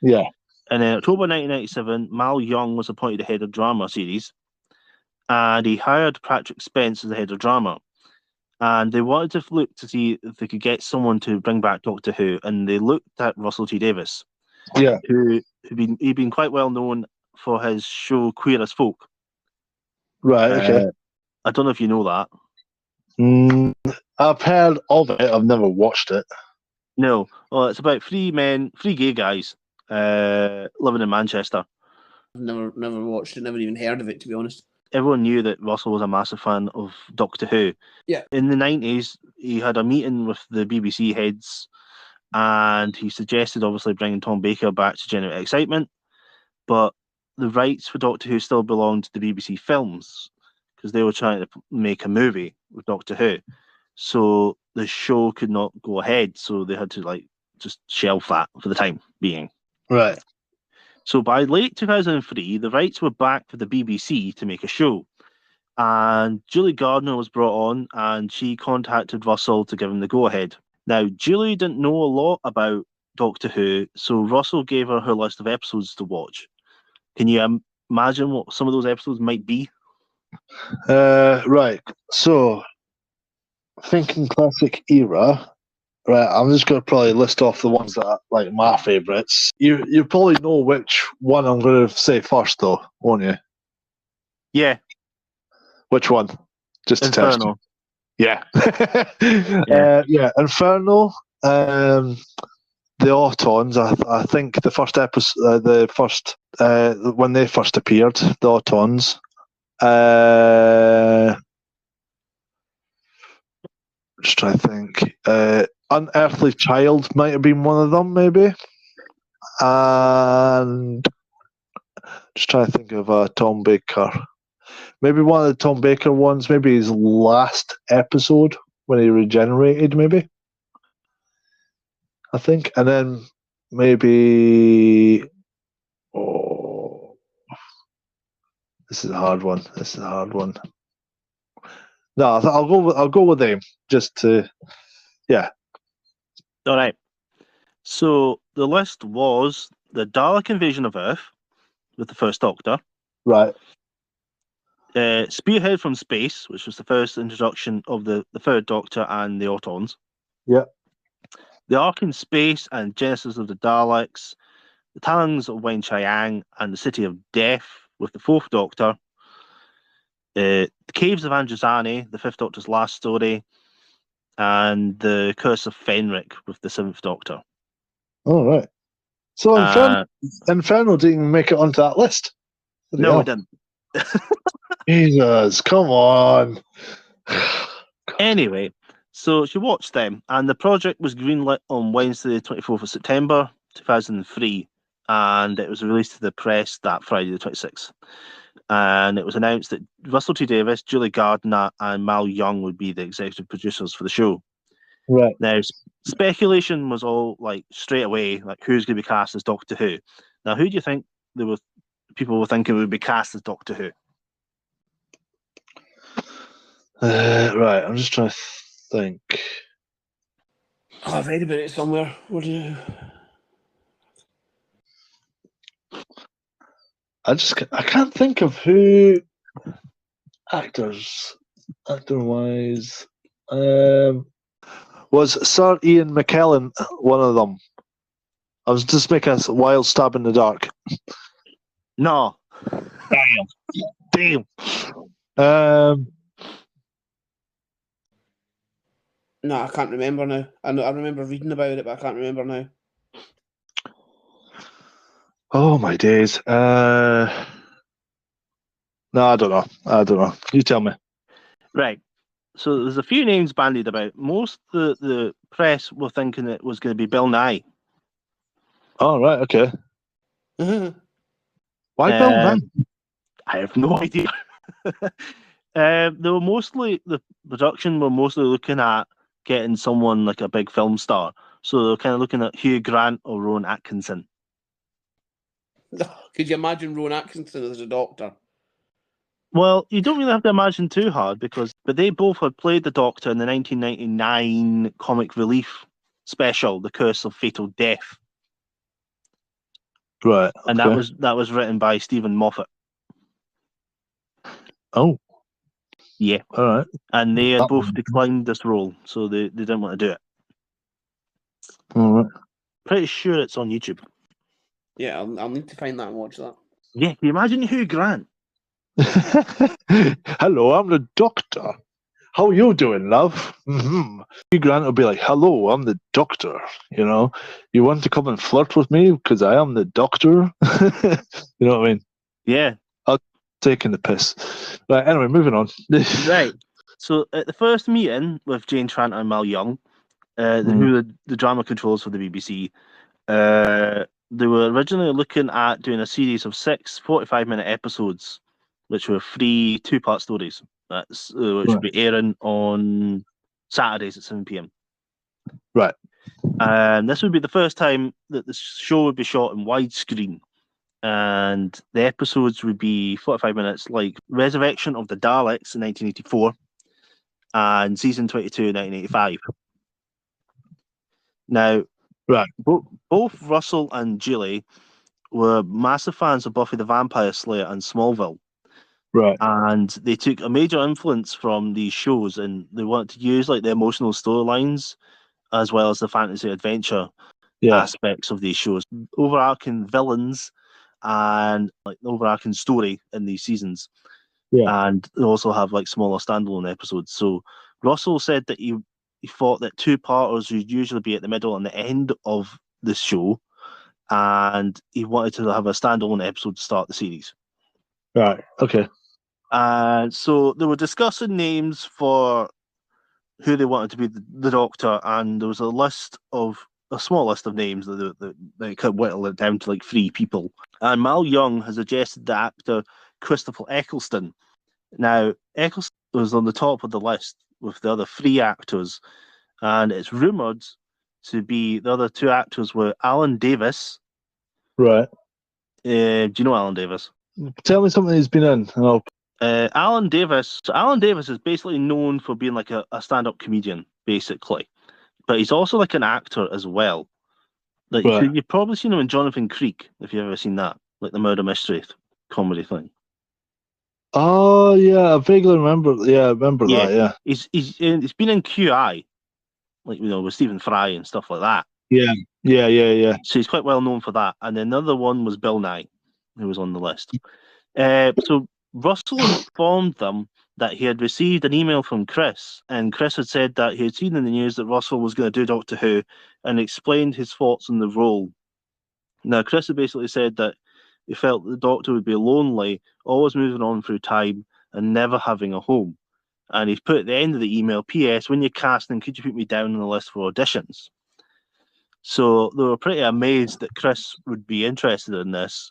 Yeah. And in October 1997, Mal Young was appointed the head of drama series, and he hired Patrick Spence as the head of drama. And they wanted to look to see if they could get someone to bring back Doctor Who, and they looked at Russell T Davies, he'd been quite well known for his show Queer as Folk. Right. Okay. I don't know if you know that. I've heard of it. I've never watched it. No. Well, it's about three gay guys, living in Manchester. I've never watched it, never even heard of it, to be honest. Everyone knew that Russell was a massive fan of Doctor Who. Yeah. In the 90s, he had a meeting with the BBC heads, and he suggested, obviously, bringing Tom Baker back to generate excitement. But the rights for Doctor Who still belonged to the BBC Films, because they were trying to make a movie with Doctor Who. So the show could not go ahead, so they had to just shelve that for the time being. Right. So by late 2003, the rights were back for the BBC to make a show. And Julie Gardner was brought on, and she contacted Russell to give him the go-ahead. Now, Julie didn't know a lot about Doctor Who, so Russell gave her list of episodes to watch. Can you imagine what some of those episodes might be? Right. So, thinking classic era. Right, I'm just going to probably list off the ones that are like my favourites. You probably know which one I'm going to say first, though, won't you? Yeah. Which one? Just to test you. Inferno. Yeah. Yeah. Inferno. The Autons. I think the first episode, when they first appeared, the Autons. Just trying to think. Unearthly Child might have been one of them, maybe. And just trying to think of Tom Baker. Maybe one of the Tom Baker ones, maybe his last episode when he regenerated, maybe. I think. And then maybe... Oh, this is a hard one. No, I'll go with them just to... Yeah. All right. So the list was the Dalek invasion of Earth with the first Doctor. Right. Spearhead from Space, which was the first introduction of the third Doctor and the Autons. Yeah. The Ark in Space and Genesis of the Daleks. The Talons of Wen Chiang and the City of Death with the fourth Doctor. The Caves of Androzani, the fifth Doctor's last story. And the Curse of Fenric with the seventh Doctor. All right. So Inferno didn't even make it onto that list. No, it didn't. Jesus, come on. Anyway, so she watched them, and the project was greenlit on Wednesday, the 24th of September, 2003, and it was released to the press that Friday, the 26th. And it was announced that Russell T Davies, Julie Gardner, and Mal Young would be the executive producers for the show. Right. Now, speculation was all straight away, who's going to be cast as Doctor Who. Now, who do you think people were thinking would be cast as Doctor Who? Right, I'm just trying to think. Oh, I've read about it somewhere. What do you... I can't think of who actor-wise. Was Sir Ian McKellen one of them? I was just making a wild stab in the dark. No. Damn. No, I can't remember now. I remember reading about it, but I can't remember now. Oh my days. No, I don't know. You tell me. Right. So there's a few names bandied about. Most of the press were thinking it was going to be Bill Nye. Oh, right, okay. Why Bill Nye? I have no idea. The production were mostly looking at getting someone like a big film star. So they were kind of looking at Hugh Grant or Rowan Atkinson. Could you imagine Rowan Atkinson as a Doctor? Well, you don't really have to imagine too hard but they both had played the Doctor in the 1999 comic relief special, The Curse of Fatal Death. Right. Okay. And that was written by Stephen Moffat. Oh. Yeah. All right. And they had both declined this role, so they didn't want to do it. All right. Pretty sure it's on YouTube. Yeah, I'll need to find that and watch that. Yeah, can you imagine Hugh Grant? Hello, I'm the Doctor. How you doing, love? Mm-hmm. Hugh Grant will be like, hello, I'm the Doctor. You know, you want to come and flirt with me because I am the Doctor? You know what I mean? Yeah. Taking the piss. Right, anyway, moving on. Right. So at the first meeting with Jane Tranter and Mal Young, who were the drama controllers for the BBC, they were originally looking at doing a series of 6 45-minute episodes, which were 3 2-part stories. Which would be airing on Saturdays at 7 p.m. Right. And this would be the first time that the show would be shot in widescreen. And the episodes would be 45 minutes, like Resurrection of the Daleks in 1984 and Season 22 in 1985. Now, right. Both Russell and Julie were massive fans of Buffy the Vampire Slayer and Smallville. Right. And they took a major influence from these shows, and they wanted to use like the emotional storylines as well as the fantasy adventure aspects of these shows, overarching villains and like the overarching story in these seasons. And they also have like smaller standalone episodes. So Russell said that he thought that 2-parters would usually be at the middle and the end of the show, and he wanted to have a standalone episode to start the series. Right. Okay. So they were discussing names for who they wanted to be the Doctor, and there was a small list of names that they could whittle it down to like 3 people. And Mal Young has suggested the actor Christopher Eccleston. Now, Eccleston was on the top of the list with the other 3 actors, and it's rumoured to be the other 2 actors were Alan Davis. Right. Do you know Alan Davis? Tell me something he's been in. Alan Davis is basically known for being like a stand-up comedian, basically. But he's also like an actor as well. Like you've probably seen him in Jonathan Creek, if you've ever seen that, like the murder mystery comedy thing. Oh yeah, I vaguely remember. Yeah, I remember that. Yeah, he's been in QI, like with Stephen Fry and stuff like that. Yeah. So he's quite well known for that. And then another one was Bill Nye, who was on the list. So Russell informed them that he had received an email from Chris, and Chris had said that he had seen in the news that Russell was going to do Doctor Who, and explained his thoughts on the role. Now, Chris had basically said that he felt the Doctor would be lonely, always moving on through time, and never having a home. And he's put at the end of the email, P.S. When you're casting, could you put me down on the list for auditions? So they were pretty amazed that Chris would be interested in this,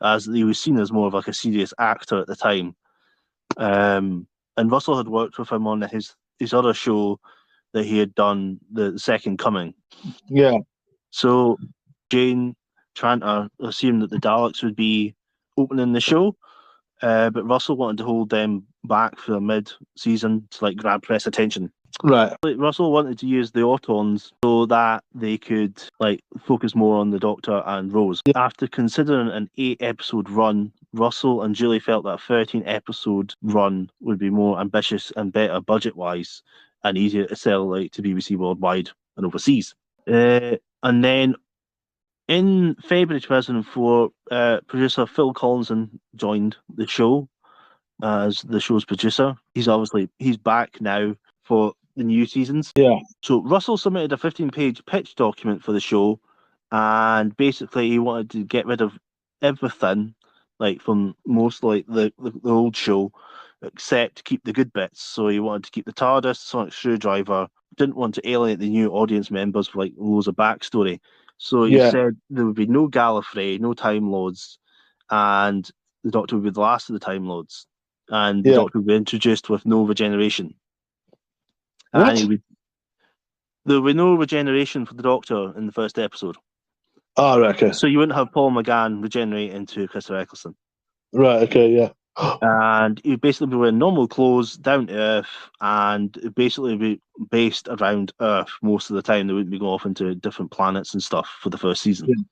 as he was seen as more of like a serious actor at the time. And Russell had worked with him on his other show that he had done, The Second Coming. Yeah. So Jane Tranter assumed that the Daleks would be opening the show, but Russell wanted to hold them back for the mid-season to like grab press attention. Right. Russell wanted to use the Autons so that they could like focus more on the Doctor and Rose. Yeah. After considering an 8-episode run, Russell and Julie felt that a 13-episode run would be more ambitious and better budget-wise, and easier to sell like to BBC worldwide and overseas. And then in February 2004, producer Phil Collinson joined the show as the show's producer. He's back now for the new seasons. Yeah. So Russell submitted a 15-page pitch document for the show, and basically he wanted to get rid of everything, like from most like the old show, except keep the good bits. So he wanted to keep the TARDIS, Sonic Screwdriver. Didn't want to alienate the new audience members with like loads of backstory. So he said there would be no Gallifrey, no Time Lords, and the Doctor would be the last of the Time Lords, and the Doctor would be introduced with no regeneration. What? And there would be no regeneration for the Doctor in the first episode. Oh, right, okay. So you wouldn't have Paul McGann regenerate into Christopher Eccleston. Right, okay, yeah. And he'd basically be wearing normal clothes, down to earth, and it'd basically be based around Earth most of the time. They wouldn't be going off into different planets and stuff for the first season.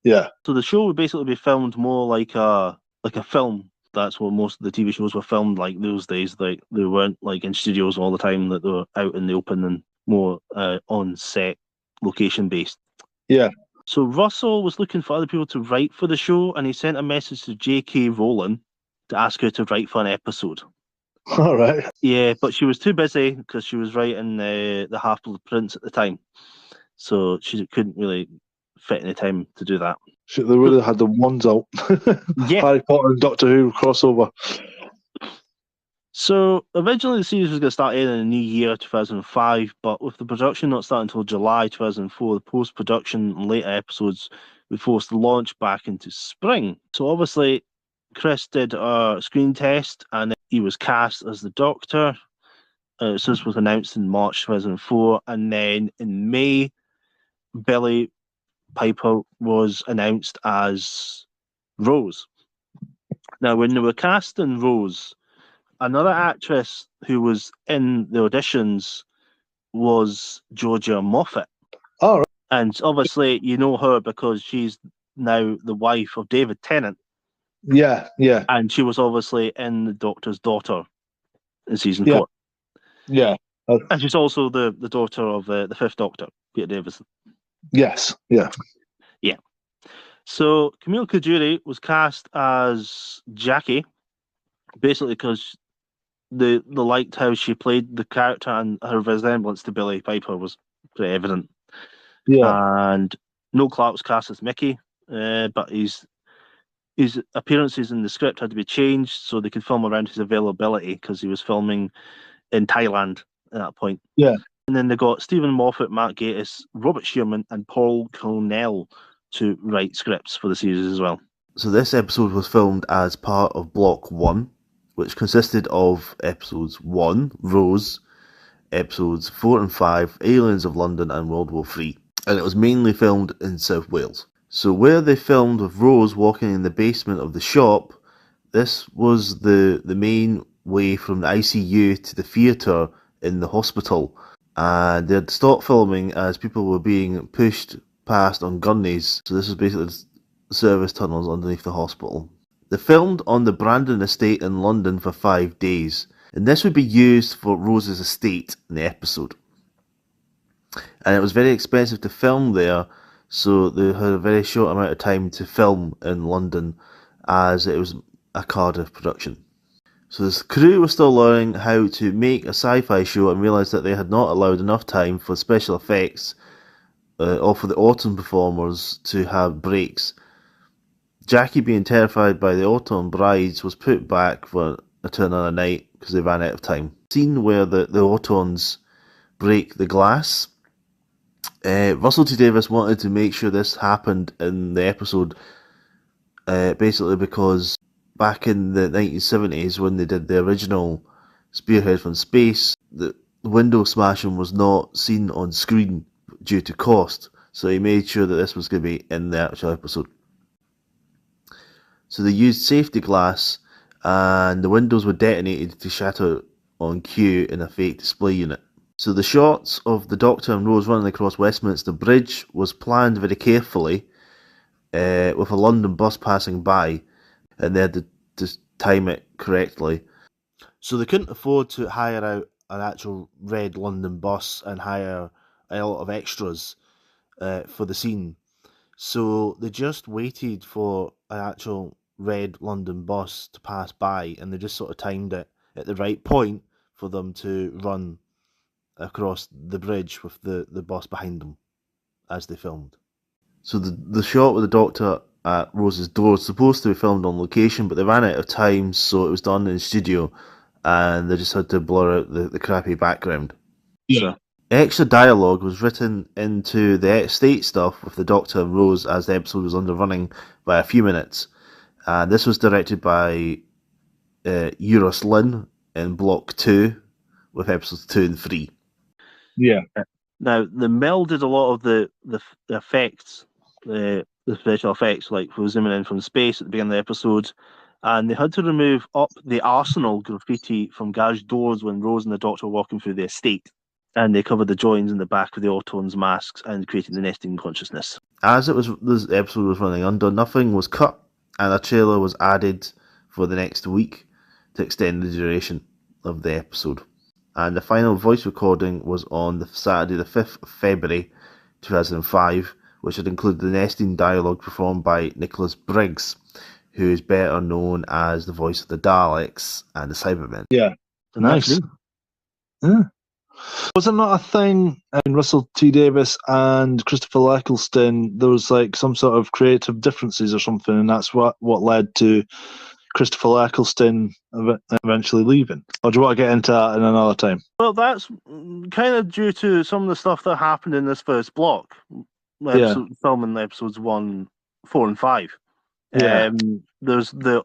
Yeah. So the show would basically be filmed more like a film. That's what most of the TV shows were filmed like those days. Like they weren't like in studios all the time, that they were out in the open and more on set, location based. Yeah. So Russell was looking for other people to write for the show, and he sent a message to J.K. Rowling to ask her to write for an episode. All right. Yeah, but she was too busy because she was writing the Half-Blood Prince at the time, so she couldn't really fit any time to do that. Shit, they would have had the ones out. Yeah. Harry Potter and Doctor Who crossover. So originally the series was going to start in the new year, 2005, but with the production not starting until July 2004, the post-production and later episodes were forced to launch back into spring. So obviously Chris did a screen test and he was cast as the Doctor. So this was announced in March 2004, and then in May, Billie Piper was announced as Rose. Now, when they were casting Rose, another actress who was in the auditions was Georgia Moffat. Oh, right. And obviously, you know her because she's now the wife of David Tennant. Yeah, yeah. And she was obviously in The Doctor's Daughter in season 4. Yeah. And she's also the daughter of the Fifth Doctor, Peter Davison. Yes, yeah. Yeah. So Camille Kajuri was cast as Jackie, basically because they liked how she played the character, and her resemblance to Billie Piper was pretty evident. Yeah. And Noel Clarke was cast as Mickey, but his appearances in the script had to be changed so they could film around his availability because he was filming in Thailand at that point. Yeah. And then they got Stephen Moffat, Matt Gatiss, Robert Shearman, and Paul Cornell to write scripts for the series as well. So this episode was filmed as part of Block 1, which consisted of episodes 1, Rose, episodes 4 and 5, Aliens of London and World War III. And it was mainly filmed in South Wales. So where they filmed with Rose walking in the basement of the shop, this was the main way from the ICU to the theatre in the hospital. And they had stopped filming as people were being pushed past on gurneys. So this was basically the service tunnels underneath the hospital. They filmed on the Brandon estate in London for 5 days, and this would be used for Rose's estate in the episode. And it was very expensive to film there, so they had a very short amount of time to film in London, as it was a Cardiff production. So the crew was still learning how to make a sci-fi show and realised that they had not allowed enough time for special effects or for the Autumn performers to have breaks. Jackie, being terrified by the Autumn brides, was put back for a turn on a night because they ran out of time. Scene where the Autons break the glass. Russell T Davies wanted to make sure this happened in the episode, basically because back in the 1970s when they did the original Spearhead from Space, the window smashing was not seen on screen due to cost, so he made sure that this was going to be in the actual episode. So they used safety glass, and the windows were detonated to shatter on cue in a fake display unit. So the shots of the Doctor and Rose running across Westminster Bridge was planned very carefully, with a London bus passing by, and they had to time it correctly. So they couldn't afford to hire out an actual red London bus and hire a lot of extras for the scene. So they just waited for an actual red London bus to pass by, and they just sort of timed it at the right point for them to run across the bridge with the bus behind them as they filmed. So the shot with the Doctor at Rose's door is supposed to be filmed on location, but they ran out of time, so it was done in studio, and they just had to blur out the crappy background. Yeah. Extra dialogue was written into the state stuff with the Doctor and Rose as the episode was underrunning by a few minutes. This was directed by Euros Lynn in Block 2 with episodes 2 and 3. Yeah. Now, they melded a lot of the effects, the special effects, like for zooming in from space at the beginning of the episode, and they had to remove up the Arsenal graffiti from garage doors when Rose and the Doctor were walking through the estate. And they covered the joins in the back of the Autons masks and creating the nesting consciousness. As this episode was running under, nothing was cut, and a trailer was added for the next week to extend the duration of the episode. And the final voice recording was on the Saturday the 5th of February 2005, which had included the nesting dialogue performed by Nicholas Briggs, who is better known as the voice of the Daleks and the Cybermen. Yeah. Nice. Yeah. Was it not a thing in Russell T Davies and Christopher Eccleston? There was like some sort of creative differences or something, and that's what led to Christopher Eccleston eventually leaving. Or do you want to get into that in another time? Well, that's kind of due to some of the stuff that happened in this first block, filming episodes 1, 4, and 5. Yeah. There's the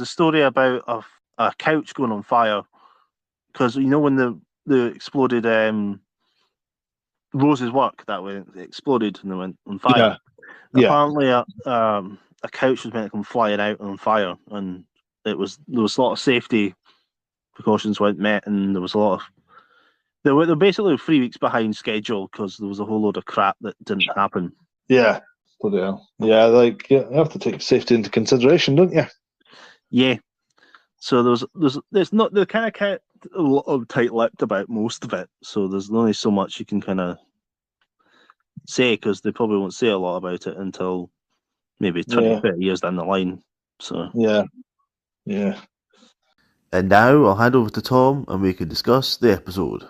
story about a couch going on fire, because you know when the exploded Rose's work that way, it exploded and they went on fire. Yeah. Apparently, a couch was meant to come flying out on fire, and there was a lot of safety precautions weren't met, and there was a lot of they were basically 3 weeks behind schedule because there was a whole load of crap that didn't happen. Yeah. Bloody hell. Yeah, you have to take safety into consideration, don't you? Yeah. So there's not they kind of kept a lot of tight-lipped about most of it. So there's only so much you can kind of say, because they probably won't say a lot about it until maybe 20, 30 years down the line. So yeah. And now I'll hand over to Tom and we can discuss the episode.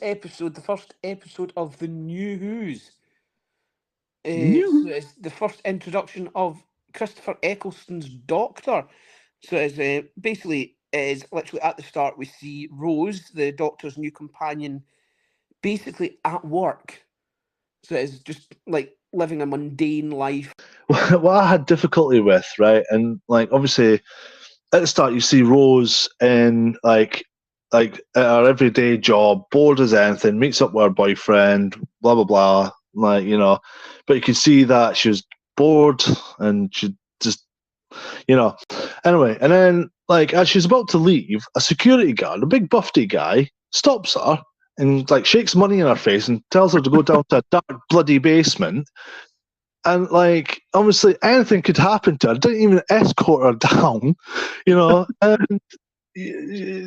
Episode, the first episode of the New Who's. So it's the first introduction of Christopher Eccleston's Doctor. So it's basically literally at the start we see Rose, the Doctor's new companion, basically at work. So it's just like living a mundane life. What I had difficulty with, right, and like obviously at the start you see Rose in like at her everyday job, bored as anything, meets up with her boyfriend, blah blah blah, like, you know, but you can see that she was bored and she just, you know, anyway. And then like as she's about to leave, a security guard, a big buffy guy, stops her and like shakes money in her face and tells her to go down to a dark bloody basement. And like obviously anything could happen to her. Didn't even escort her down, you know. And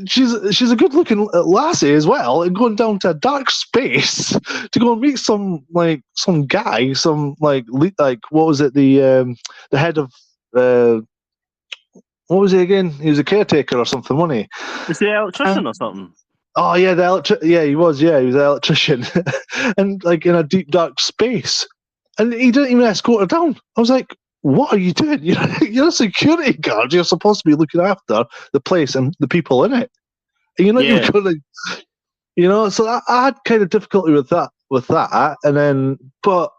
she's a good-looking lassie as well, and going down to a dark space to go and meet some guy, what was it, the head of what was he again? He was a caretaker or something, wasn't he? Is he an electrician or something? Oh yeah, he was an electrician, and like in a deep dark space, and he didn't even escort her down. I was like, what are you doing? You're a security guard. You're supposed to be looking after the place and the people in it. And you're not even going to, you know. So I had kind of difficulty with that. And then, but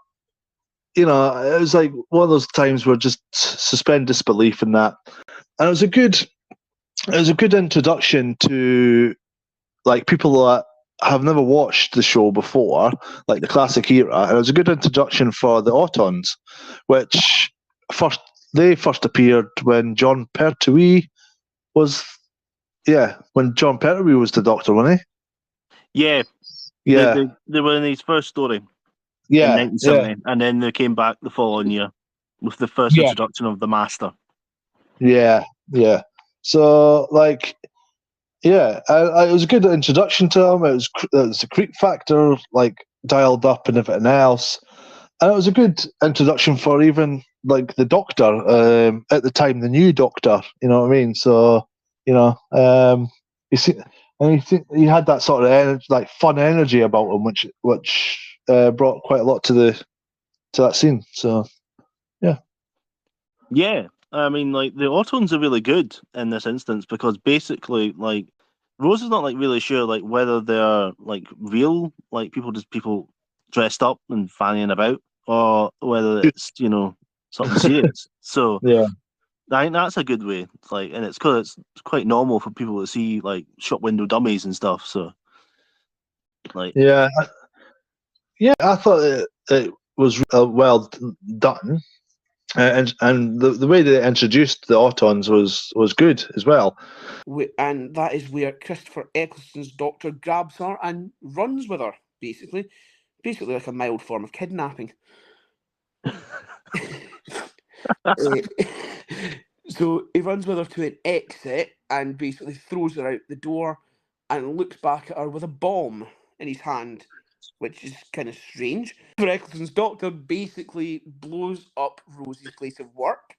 you know, it was like one of those times where just suspend disbelief in that. And it was a good introduction to like people that have never watched the show before, like the classic era, and it was a good introduction for the Autons, which they first appeared when John Pertwee was, when John Pertwee was the Doctor, wasn't Yeah, he? Yeah, they were in his first story in yeah, 1970, and then they came back the following year with the first introduction of the Master. yeah. So, like, it was a good introduction to him. It was the creep factor, like, dialed up and everything else. And it was a good introduction for even, like, the Doctor, at the time, the new Doctor, you know what I mean? So, you see, and he had that sort of like fun energy about him, which brought quite a lot to that scene. So, yeah. Yeah, I mean, like, the Autons are really good in this instance because basically, like, Rose is not, like, really sure, like, whether they're, like, real, like, people dressed up and fannying about, or whether it's, something serious. So, Yeah. I think that's a good way. It's like, and it's because it's quite normal for people to see, like, shop window dummies and stuff. So, like, Yeah. I thought it was well done. And the way they introduced the Autons was good as well. And that is where Christopher Eccleston's Doctor grabs her and runs with her, basically like a mild form of kidnapping. So he runs with her to an exit and basically throws her out the door and looks back at her with a bomb in his hand, which is kind of strange. For Eccleston's Doctor basically blows up Rose's place of work.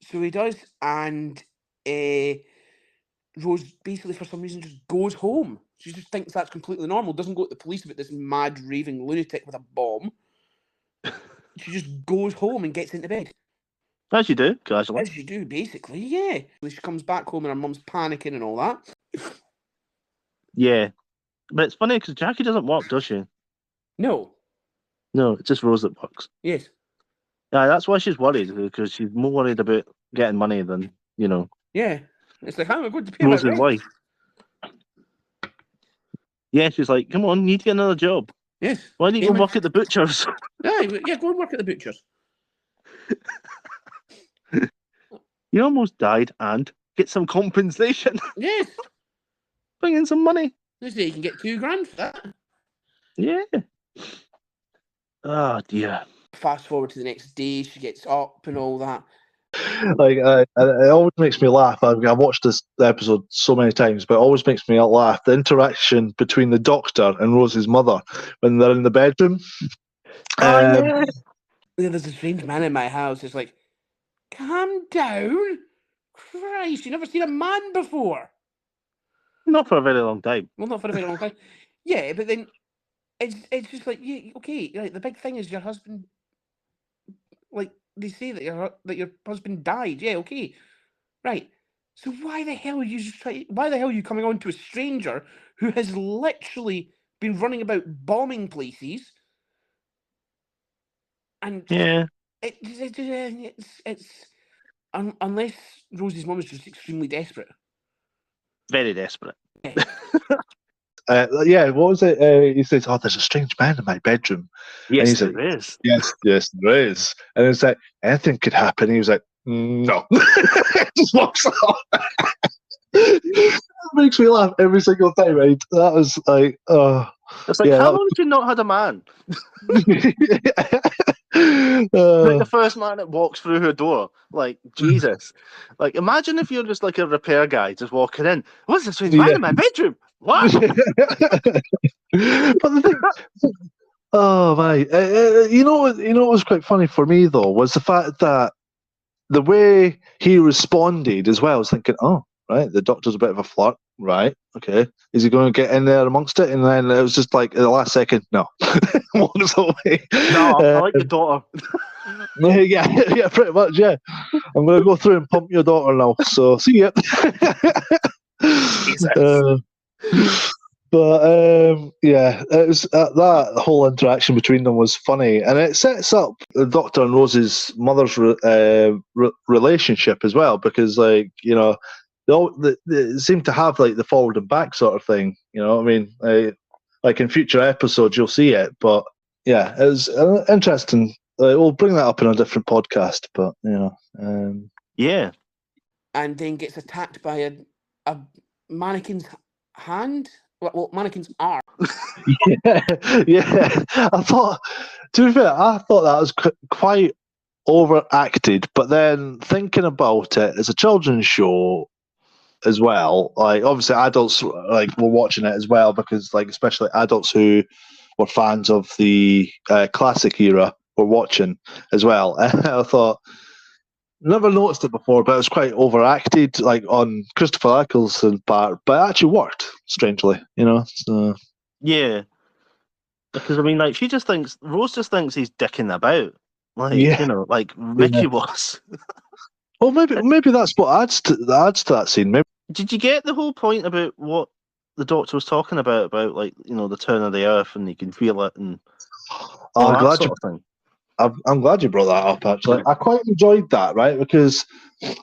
So he does, and Rose basically, for some reason, just goes home. She just thinks that's completely normal, doesn't go to the police about this mad, raving lunatic with a bomb. She just goes home and gets into bed. as you do, casually. As you do, basically, yeah. She comes back home and her mum's panicking and all that. Yeah. But it's funny because Jackie doesn't work, does she? No. No, it's just Rose that works. Yes. Yeah, that's why she's worried, because she's more worried about getting money than, Yeah. It's like, how am I going to pay my Rose's rent? life. Yeah, she's like, come on, you need to get another job. Yes. Why don't you go work at the butcher's? Yeah, go and work at the butcher's. You almost died and get some compensation. Yes. Bring in some money. They say you can get $2,000 for that. Yeah. Oh, dear. Fast forward to the next day, she gets up and all that. Like, it always makes me laugh. I've watched this episode so many times, but it always makes me laugh. The interaction between the Doctor and Rose's mother when they're in the bedroom. Yeah, there's a strange man in my house. It's like, calm down. Christ, you've never seen a man before. Not for a very long time. Well, not for a very long time. Yeah, but then it's just like, yeah, okay, like the big thing is your husband, like they say that your husband died. Yeah, okay, right. So why the hell are you why the hell are you coming on to a stranger who has literally been running about bombing places? And Yeah. it's unless Rosie's mum is just extremely desperate. Very desperate. Yeah, what was it? He says, "Oh, there's a strange man in my bedroom." Yes, and there is. Yes, there is. And it's like, anything could happen. He was like, no. Just walks off. It makes me laugh every single time, right? That was like, oh. It's like, how long have you not had a man? Like the first man that walks through her door. Like, Jesus. Like, imagine if you're just like a repair guy just walking in. What's this strange man in my bedroom? What? But the thing, oh my! You know what was quite funny for me though was the fact that the way he responded as well. I was thinking, oh, right, the Doctor's a bit of a flirt, right? Okay, is he going to get in there amongst it? And then it was just like at the last second, no, walks away. No, I like your daughter. yeah, pretty much. Yeah, I'm going to go through and pump your daughter now. So see ya. Jesus. But yeah, it was that whole interaction between them was funny, and it sets up the Doctor and Rose's mother's relationship as well, because, like, you know, they seem to have like the forward and back sort of thing. You know what I mean? Like in future episodes, you'll see it. But yeah, it was interesting. We'll bring that up in a different podcast. But Yeah. And then gets attacked by a mannequin's hand. Well, mannequin's arm. yeah. I thought, to be fair, I thought that was quite overacted. But then thinking about it, it's a children's show as well. Like obviously, adults like were watching it as well because like especially adults who were fans of the classic era were watching as well. I thought. Never noticed it before, but it was quite overacted, like on Christopher Eccleston's part. But it actually worked, strangely, So. Yeah. Because I mean, like Rose just thinks he's dicking about, like like Ricky was. Well, maybe that's what adds to that scene. Maybe. Did you get the whole point about what the Doctor was talking about like the turn of the Earth and you can feel it and all that sort of thing? I'm glad you brought that up. Actually, I quite enjoyed that, right? Because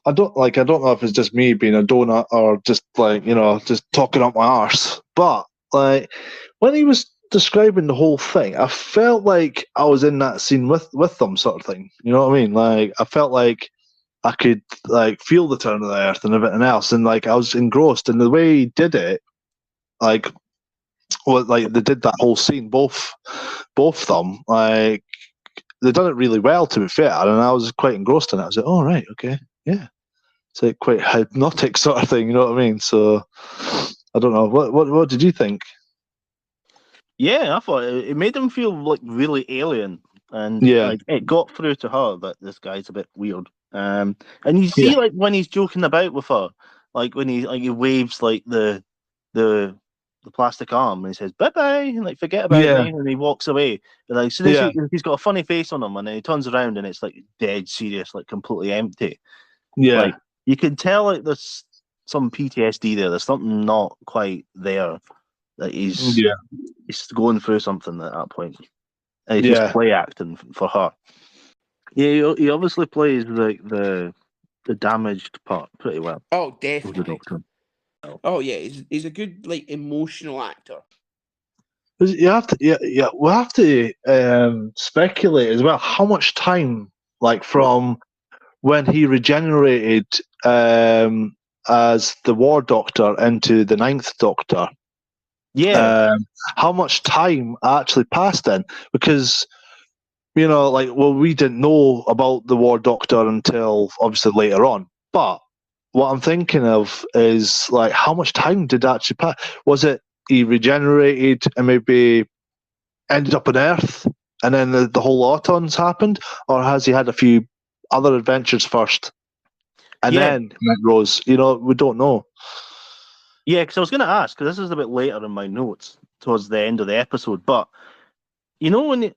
I don't know if it's just me being a donut or just like just talking up my arse. But like when he was describing the whole thing, I felt like I was in that scene with them, sort of thing. You know what I mean? Like I felt like I could like feel the turn of the Earth and everything else, and like I was engrossed in the way he did it. Like, they did that whole scene, both of them, like. They've done it really well, to be fair, and I was quite engrossed in it. I was like, "Oh right, okay, yeah." It's like quite hypnotic sort of thing, you know what I mean? So I don't know. What did you think? Yeah, I thought it made him feel like really alien, and like it got through to her that this guy's a bit weird. And you see, like when he's joking about with her, like when he waves like the plastic arm and he says bye bye and like forget about me and he walks away. But like as soon as he's got a funny face on him and then he turns around and it's like dead serious, like completely empty. Yeah, like you can tell like there's some PTSD there. There's something not quite there. That he's going through something at that point. And he's just play acting for her. Yeah, he obviously plays like the damaged part pretty well. Oh, definitely. The Doctor. Oh yeah, he's a good like emotional actor. You have to, we'll have to speculate as well. How much time, like from when he regenerated as the War Doctor into the Ninth Doctor? Yeah. How much time actually passed then? Because we didn't know about the War Doctor until obviously later on, but. What I'm thinking of is like how much time did actually pass? Was it he regenerated and maybe ended up on Earth and then the whole Autons happened, or has he had a few other adventures first and then met Rose? We don't know. Yeah, because I was going to ask, because this is a bit later in my notes towards the end of the episode, but when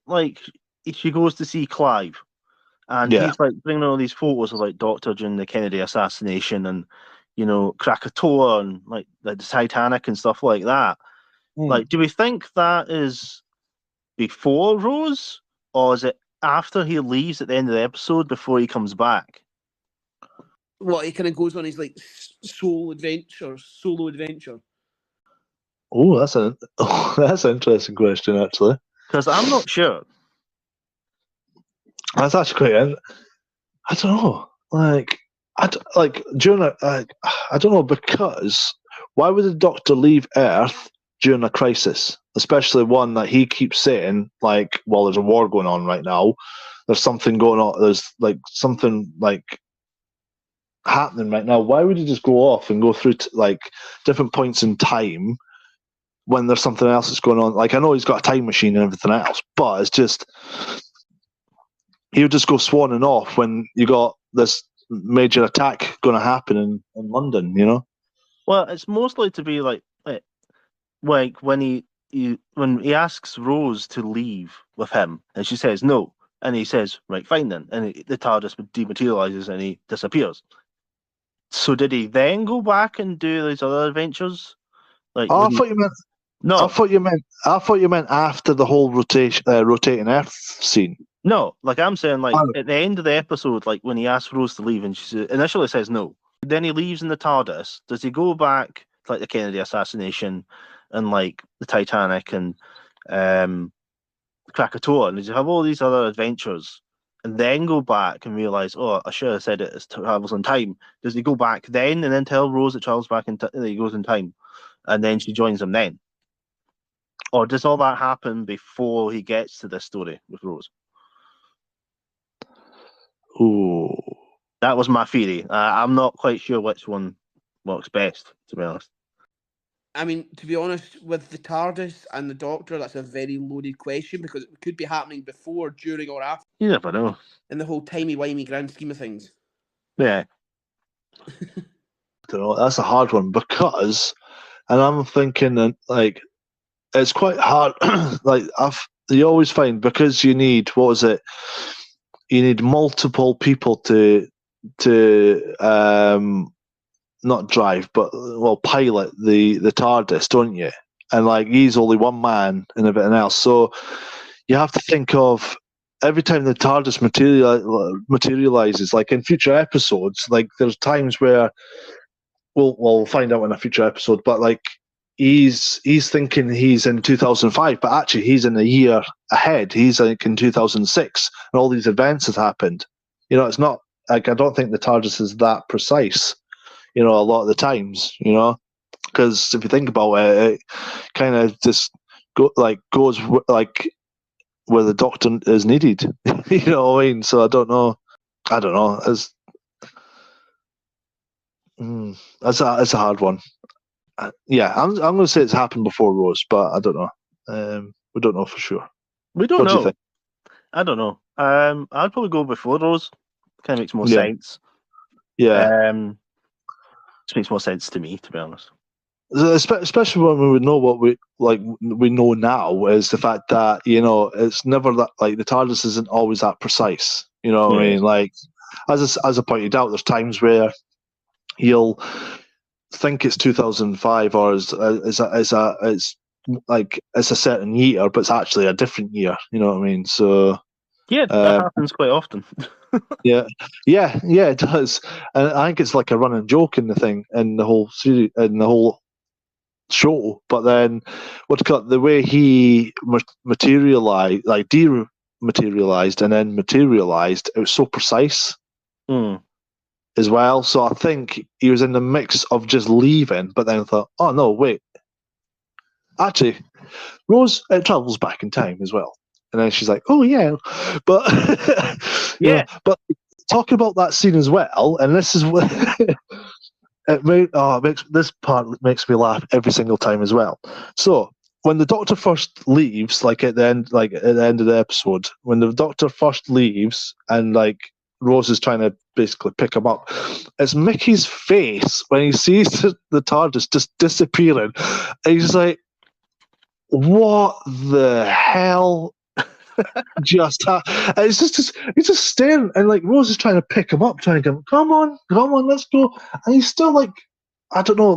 she goes to see Clive. And he's like bringing all these photos of like Doctor during the Kennedy assassination and, Krakatoa and like the Titanic and stuff like that. Like, do we think that is before Rose or is it after he leaves at the end of the episode before he comes back? Well, he kind of goes on his like solo adventure. Oh, that's an interesting question, actually. Because I'm not sure. That's actually quite. I don't know. During I don't know, because why would the Doctor leave Earth during a crisis, especially one that he keeps saying like, well, there's a war going on right now. There's something going on. There's like something like happening right now. Why would he just go off and go through like different points in time when there's something else that's going on? Like I know he's got a time machine and everything else, but it's just. He would just go swanning off when you got this major attack going to happen in London, Well, it's mostly to be like when he asks Rose to leave with him, and she says no, and he says right, fine then, and the TARDIS dematerializes and he disappears. So did he then go back and do these other adventures? Like, I thought you meant. No, I thought you meant after the whole rotating Earth scene. No, like I'm saying, like at the end of the episode, like when he asks Rose to leave, and she initially says no, Then he leaves in the TARDIS. Does he go back to like the Kennedy assassination and like the Titanic and Krakatoa, and does he have all these other adventures and then go back and realize, oh, I should have said it travels in time? Does he go back then and then tell Rose it travels back that he goes in time, and then she joins him then? Or does all that happen before he gets to this story with Rose? Ooh. That was my theory. I'm not quite sure which one works best, to be honest. I mean, to be honest, with the TARDIS and the Doctor, that's a very loaded question because it could be happening before, during, or after. You never know. In the whole timey-wimey grand scheme of things. Yeah. I don't know. That's a hard one because, and I'm thinking that like it's quite hard. Like you always find because you need you need multiple people to not drive, but pilot the TARDIS, don't you? And like he's only one man and everything else, so you have to think of every time the TARDIS materializes, like in future episodes. Like there's times where we'll find out in a future episode, but like he's thinking he's in 2005, but actually he's in a year ahead. He's like in 2006, and all these events have happened. It's not like I don't think the TARDIS is that precise. A lot of the times, because if you think about it, it kind of just goes like where the Doctor is needed. You know what I mean? So I don't know. That's a hard one. Yeah, I'm going to say it's happened before Rose, but I don't know. We don't know for sure. We don't know. Do you think? I don't know. I'd probably go before Rose. Kind of makes more sense. Yeah. It makes more sense to me, to be honest. Especially when we would know what we know now is the fact that it's never that like the TARDIS isn't always that precise. You know what I mean? Like as I pointed out, there's times where you'll think it's 2005 or it's a certain year, but it's actually a different year. You know what I mean? So yeah, that happens quite often. yeah, it does, and I think it's like a running joke in the thing, in the whole series, in the whole show. But then, the way he materialized, like dematerialized and then materialized, it was so precise as well. So I think he was in the mix of just leaving, but then thought, oh no, wait, actually, Rose travels back in time as well. And then she's like, "Oh yeah," but but talking about that scene as well, and this is what this part makes me laugh every single time as well. So when the Doctor first leaves, like at the end of the episode, when the Doctor first leaves, and like Rose is trying to basically pick him up, it's Mickey's face when he sees the TARDIS just disappearing, and he's like, "What the hell?" It's just he's just staring, and like Rose is trying to pick him up, trying to go, come on, let's go, and he's still like, I don't know,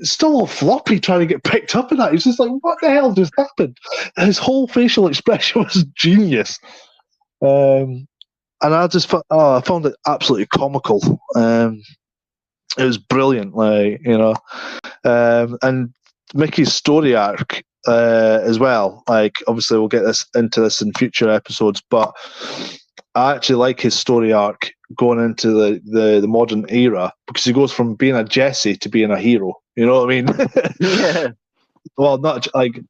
still all floppy, trying to get picked up in that. He's just like, what the hell just happened? And his whole facial expression was genius, and I just I found it absolutely comical. It was brilliant, and Mickey's story arc. As well, like obviously we'll get into this in future episodes, but I actually like his story arc going into the modern era, because he goes from being a Jesse to being a hero. You know what I mean? Yeah. Well, not like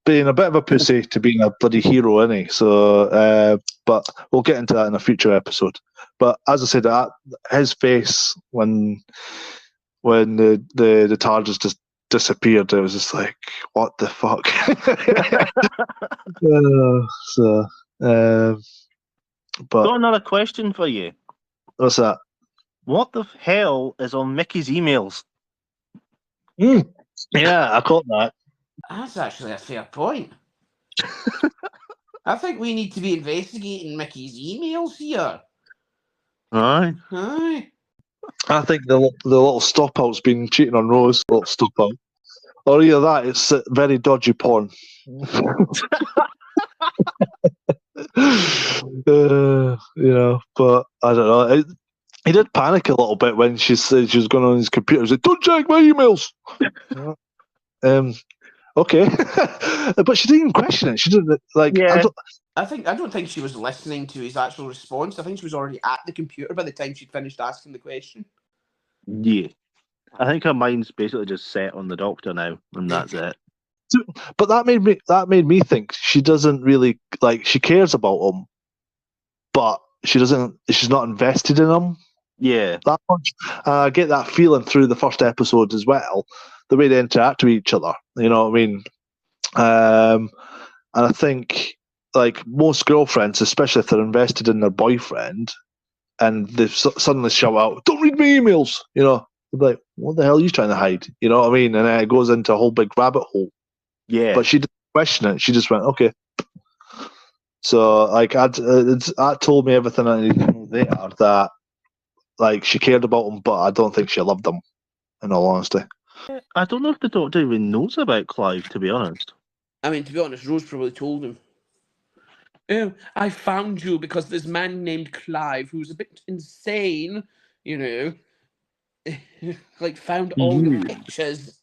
being a bit of a pussy to being a bloody hero, isn't he? So, but we'll get into that in a future episode. But as I said, his face when the TARDIS just disappeared, it was just like, what the fuck? But got another question for you. What's that? What the hell is on Mickey's emails? Yeah, I caught that. That's actually a fair point. I think we need to be investigating Mickey's emails here. Aye. I think the little stop out's been cheating on Rose. Little stop out, or either that, it's very dodgy porn. But I don't know. He did panic a little bit when she said she was going on his computer. He's like, "Don't check my emails." Okay, but she didn't even question it. She didn't like. Yeah. I don't think she was listening to his actual response. I think she was already at the computer by the time she'd finished asking the question. Yeah. I think her mind's basically just set on the Doctor now, and that's it. But that made me think she doesn't really like. She cares about him, but she doesn't. She's not invested in him Yeah. that much. I get that feeling through the first episode as well. The way they interact with each other. You know what I mean? And I think, like most girlfriends, especially if they're invested in their boyfriend, and they suddenly shout out, "Don't read my emails," you know, they're like, "What the hell are you trying to hide?" You know what I mean? And then it goes into a whole big rabbit hole. Yeah. But she didn't question it. She just went, "Okay." So, like, that told me everything I needed to know there. That, like, she cared about him, but I don't think she loved him. In all honesty. I don't know if the Doctor even knows about Clive, to be honest. I mean, to be honest, Rose probably told him. Oh, I found you because this man named Clive, who's a bit insane, you know, like found all the pictures.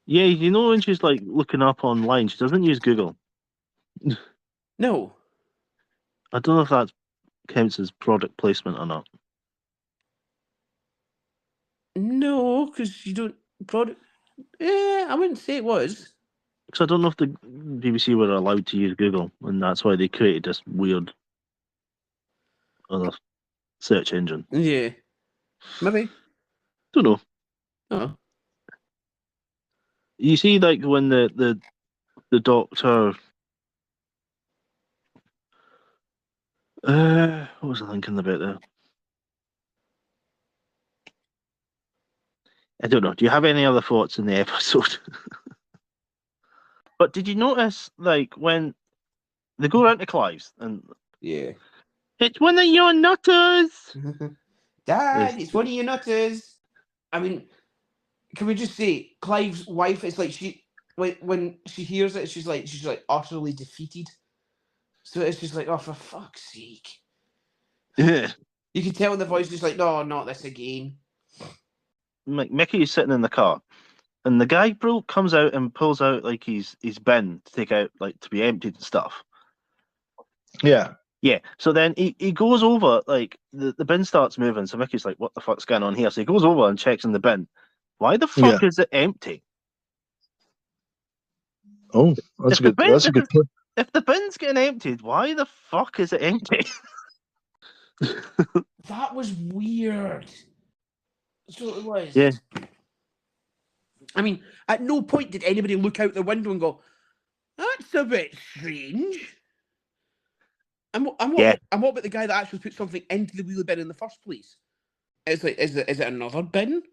Yeah, you know when she's like looking up online, she doesn't use Google. No. I don't know if that counts as product placement or not. No, because you don't product. I wouldn't say it was. Because I don't know if the BBC were allowed to use Google, and that's why they created this weird other search engine. Yeah, maybe. Don't know. Oh. You see, like when the Doctor. What was I thinking about there? I don't know. Do you have any other thoughts in the episode? But did you notice, like, when they go around to Clive's and Yeah. it's one of your nutters? Dad, it's one of your nutters. I mean, can we just say Clive's wife is like when she hears it, she's like utterly defeated. So it's just like, oh, for fuck's sake. Yeah. You can tell in the voice, just like, no, not this again. Mickey is sitting in the car, and the guy comes out and pulls out like his bin to take out, like, to be emptied and stuff. Yeah. Yeah. So then he goes over, like the bin starts moving. So Mickey's like, "What the fuck's going on here?" So he goes over and checks in the bin. Why the fuck is it empty? Oh, that's good. That's a good point. If the bin's getting emptied, why the fuck is it empty? That was weird. So it was. Yeah. I mean, at no point did anybody look out the window and go, "That's a bit strange." And what about the guy that actually put something into the wheelie bin in the first place? Is it another bin?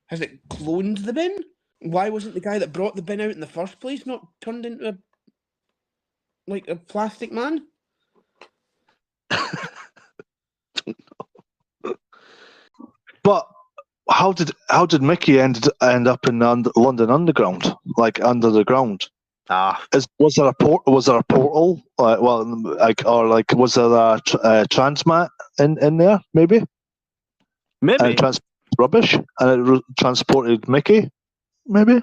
Has it cloned the bin? Why wasn't the guy that brought the bin out in the first place not turned into a plastic man? But how did Mickey end up in the London Underground, like under the ground? Was there a portal? Was there a transmat in there? Maybe. And it transported rubbish, and it transported Mickey. Maybe.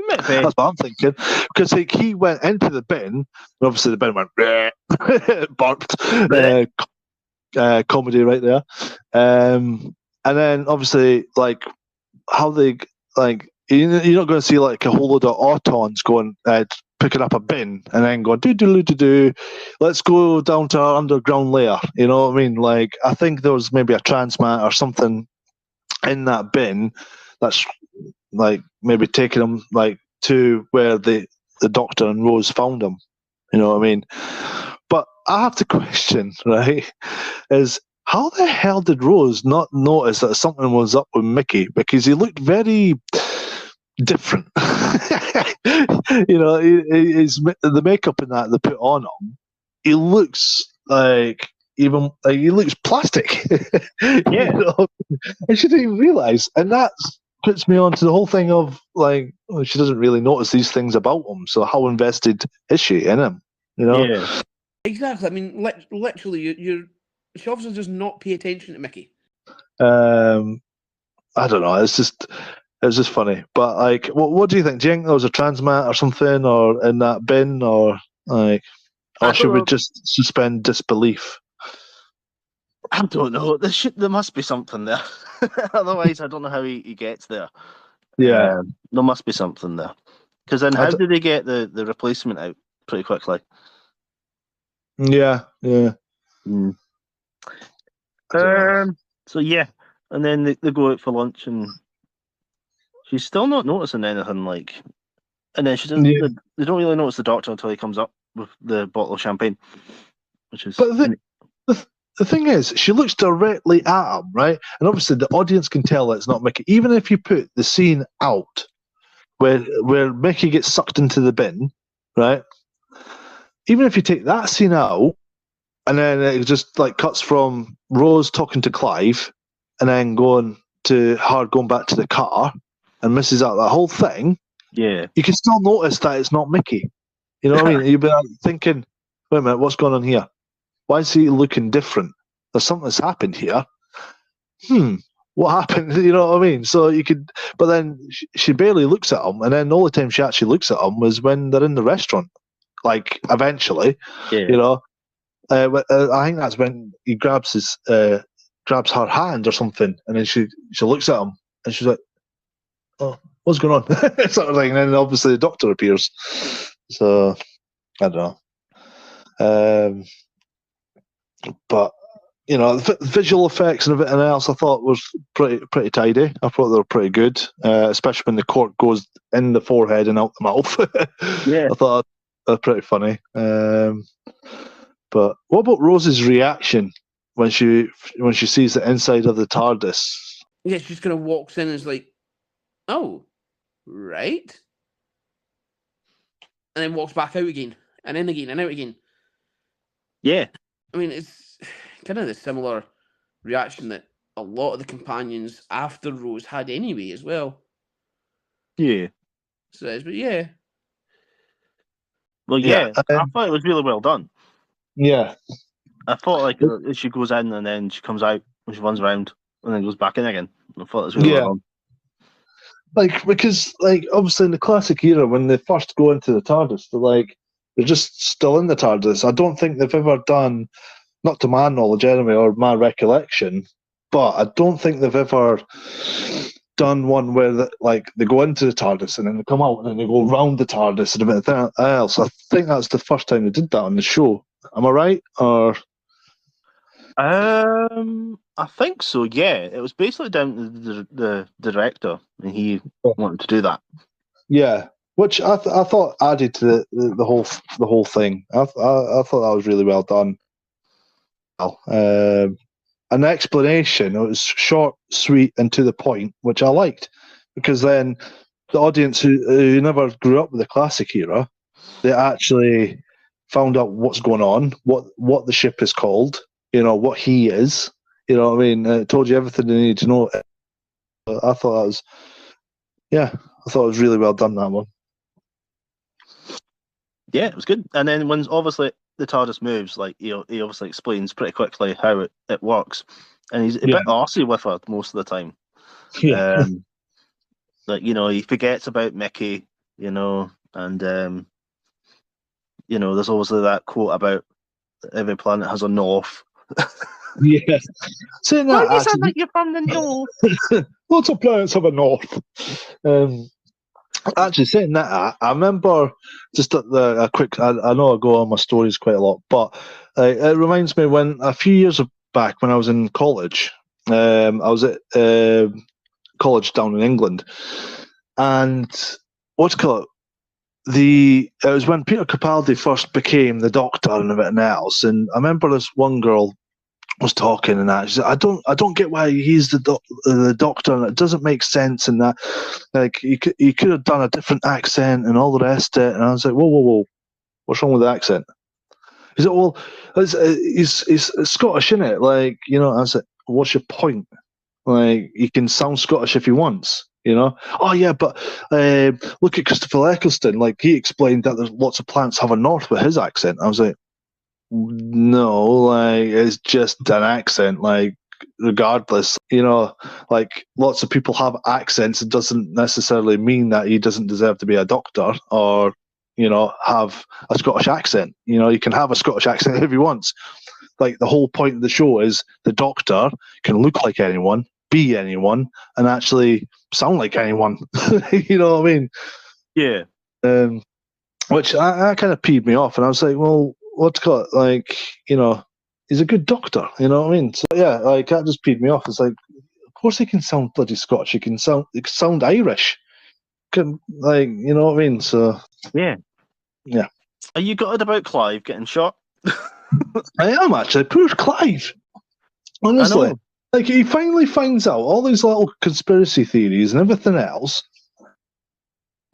That's what I'm thinking. Because he went into the bin, and obviously the bin went burped. Comedy right there. And then obviously, like, how they, like, you're not going to see like a whole load of autons going picking up a bin and then going do. Let's go down to our underground layer. You know what I mean? Like, I think there was maybe a transmat or something in that bin that's like maybe taking them like to where the Doctor and Rose found him. You know what I mean? But I have to question, right? Is how the hell did Rose not notice that something was up with Mickey? Because he looked very different. You know, the makeup in that they put on him, he looks like he looks plastic. Yeah, you know? And she didn't even realize, and that puts me onto the whole thing of like, well, she doesn't really notice these things about him. So how invested is she in him? You know? Yeah. Exactly. I mean, literally, she obviously does not pay attention to Mickey. I don't know. It's just funny. But like, what do you think? Do you think there was a trans mat or something, or in that bin, or like, or should we just suspend disbelief? I don't know. There must be something there. Otherwise, I don't know how he gets there. Yeah, there must be something there. Because then, how did they get the replacement out pretty quickly? Yeah. Mm. So yeah, and then they go out for lunch, and she's still not noticing anything. Like, and then she doesn't. Yeah. They don't really notice the doctor until he comes up with the bottle of champagne, which is. But the thing is, she looks directly at him, right? And obviously, the audience can tell that it's not Mickey. Even if you put the scene out where Mickey gets sucked into the bin, right? Even if you take that scene out, and then it just like cuts from Rose talking to Clive, and then going to her going back to the car, and misses out that whole thing. Yeah, you can still notice that it's not Mickey. You know what I mean? You'll be like thinking, "Wait a minute, what's going on here? Why is he looking different? There's something that's happened here. What happened?" You know what I mean? So you could, but then she barely looks at him, and then the only time she actually looks at him was when they're in the restaurant. Like eventually, you know. I think that's when he grabs her hand or something, and then she looks at him, and she's like, "Oh, what's going on?" sort of thing. And then obviously the doctor appears. So I don't know. But you know, the visual effects and everything else I thought was pretty tidy. I thought they were pretty good, especially when the cork goes in the forehead and out the mouth. Yeah, I thought they were pretty funny. But what about Rose's reaction when she sees the inside of the TARDIS? Yeah, she just kind of walks in and is like, "Oh, right," and then walks back out again, and in again, and out again. Yeah. I mean, it's kind of the similar reaction that a lot of the companions after Rose had anyway, as well. Yeah. So, but yeah. Well, yeah, I thought it was really well done. Yeah. I thought like she goes in and then she comes out and she runs around and then goes back in again. I thought it was really well done. Like, because like obviously in the classic era when they first go into the TARDIS, they're just still in the TARDIS. I don't think they've ever done, not to my knowledge anyway, or my recollection, but I don't think they've ever done one where they go into the TARDIS and then they come out and then they go round the TARDIS and everything else. I think that's the first time they did that on the show. Am I right? Or I think so. Yeah, it was basically down to the director, and he wanted to do that. Yeah, which I thought added to the whole thing. I thought that was really well done. An explanation. It was short, sweet, and to the point, which I liked, because then the audience who never grew up with the classic era, they actually found out what's going on, what the ship is called, you know, what he is. You know what I mean? It told you everything you needed to know. I thought that was, I thought it was really well done, that one. Yeah, it was good. And then when obviously the TARDIS moves, like he obviously explains pretty quickly how it works, and he's a bit arsey with her most of the time. Yeah. Like, you know, he forgets about Mickey, you know, and you know, there's obviously that quote about every planet has a north. Yeah. Saying that, you sound like you're from the north. Lots of planets have a north. Actually, saying that, I remember just a quick. I know I go on my stories quite a lot, but it reminds me when a few years back when I was in college. I was at college down in England, and what's it called? It was when Peter Capaldi first became the Doctor and everything else, and I remember this one girl was talking and that. She said, I don't get why he's the Doctor, and it doesn't make sense, and that like he could have done a different accent and all the rest of it. And I was like, whoa, what's wrong with the accent? He said, well, he's Scottish, isn't it? Like, you know. I said, what's your point? Like, he can sound Scottish if he wants, you know. Oh yeah, but look at Christopher Eccleston. Like, he explained that there's lots of planets have a north with his accent. I was like, No, like it's just an accent. Like regardless, like lots of people have accents. It doesn't necessarily mean that he doesn't deserve to be a doctor or have a Scottish accent. He can have a Scottish accent if he wants. Like the whole point of the show is the doctor can look like anyone, be anyone, and actually sound like anyone. You know what I mean? Yeah. Which that kind of peed me off, and I was like, well, what's got like, he's a good doctor, you know what I mean? So yeah, like that just peed me off. It's like, of course he can sound bloody Scottish. He can sound Irish. Like, you know what I mean? So Yeah. Yeah. Are you gutted about Clive getting shot? I am actually. Poor Clive. Honestly. Like, he finally finds out all these little conspiracy theories and everything else.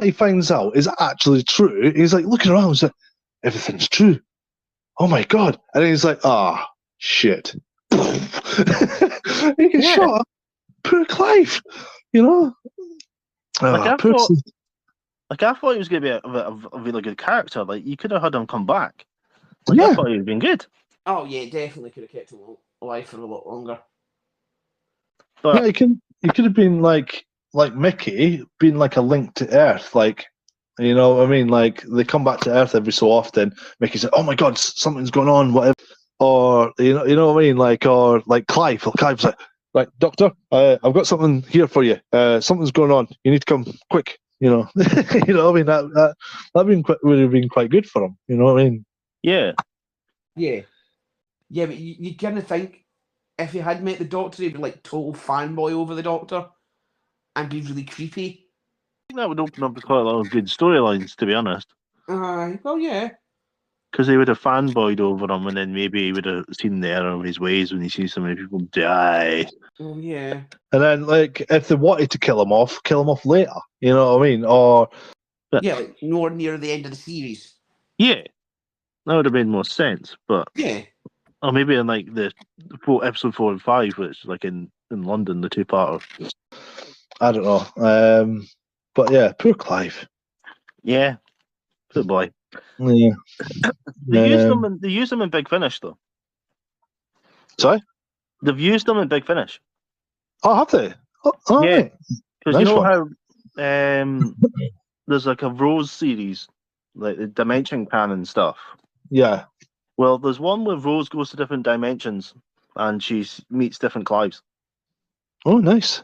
He finds out is actually true. He's like looking around, he's like, everything's true. Oh my god. And he's like, shit. He gets shot. Poor Clive. Like, I thought he was going to be a really good character. Like, you could have had him come back. Like, I thought he would have been good. Oh yeah, definitely could have kept him alive for a lot longer. But yeah, he could have been like Mickey, being like a link to Earth, like, you know what I mean? Like, they come back to Earth every so often. Mickey's like, oh my god, something's going on, whatever. Or you know what I mean? Like, or like Clive's like, right, Doctor, I've got something here for you. Something's going on. You need to come quick. You know what I mean? That would have been quite good for him. You know what I mean? Yeah. Yeah. Yeah, but you kind of think if he had met the Doctor, he'd be like total fanboy over the Doctor and be really creepy. I think that would open up quite a lot of good storylines, to be honest. Well, yeah. Because he would have fanboyed over him, and then maybe he would have seen the error of his ways when he sees so many people die. Oh, yeah. And then, like, if they wanted to kill him off later. You know what I mean? Or yeah, like more near the end of the series. Yeah, that would have made more sense. But yeah, or maybe in like the episode 4 and 5, which is like in London, the two-parter. I don't know. But yeah, poor Clive. Yeah, poor boy. Yeah. They used them in Big Finish though. Sorry? They've used them in Big Finish. Oh, have they? Oh, yeah, because nice you know how there's like a Rose series, like the Dimension Canon stuff. Yeah. Well, there's one where Rose goes to different dimensions and she meets different Clives. Oh, nice.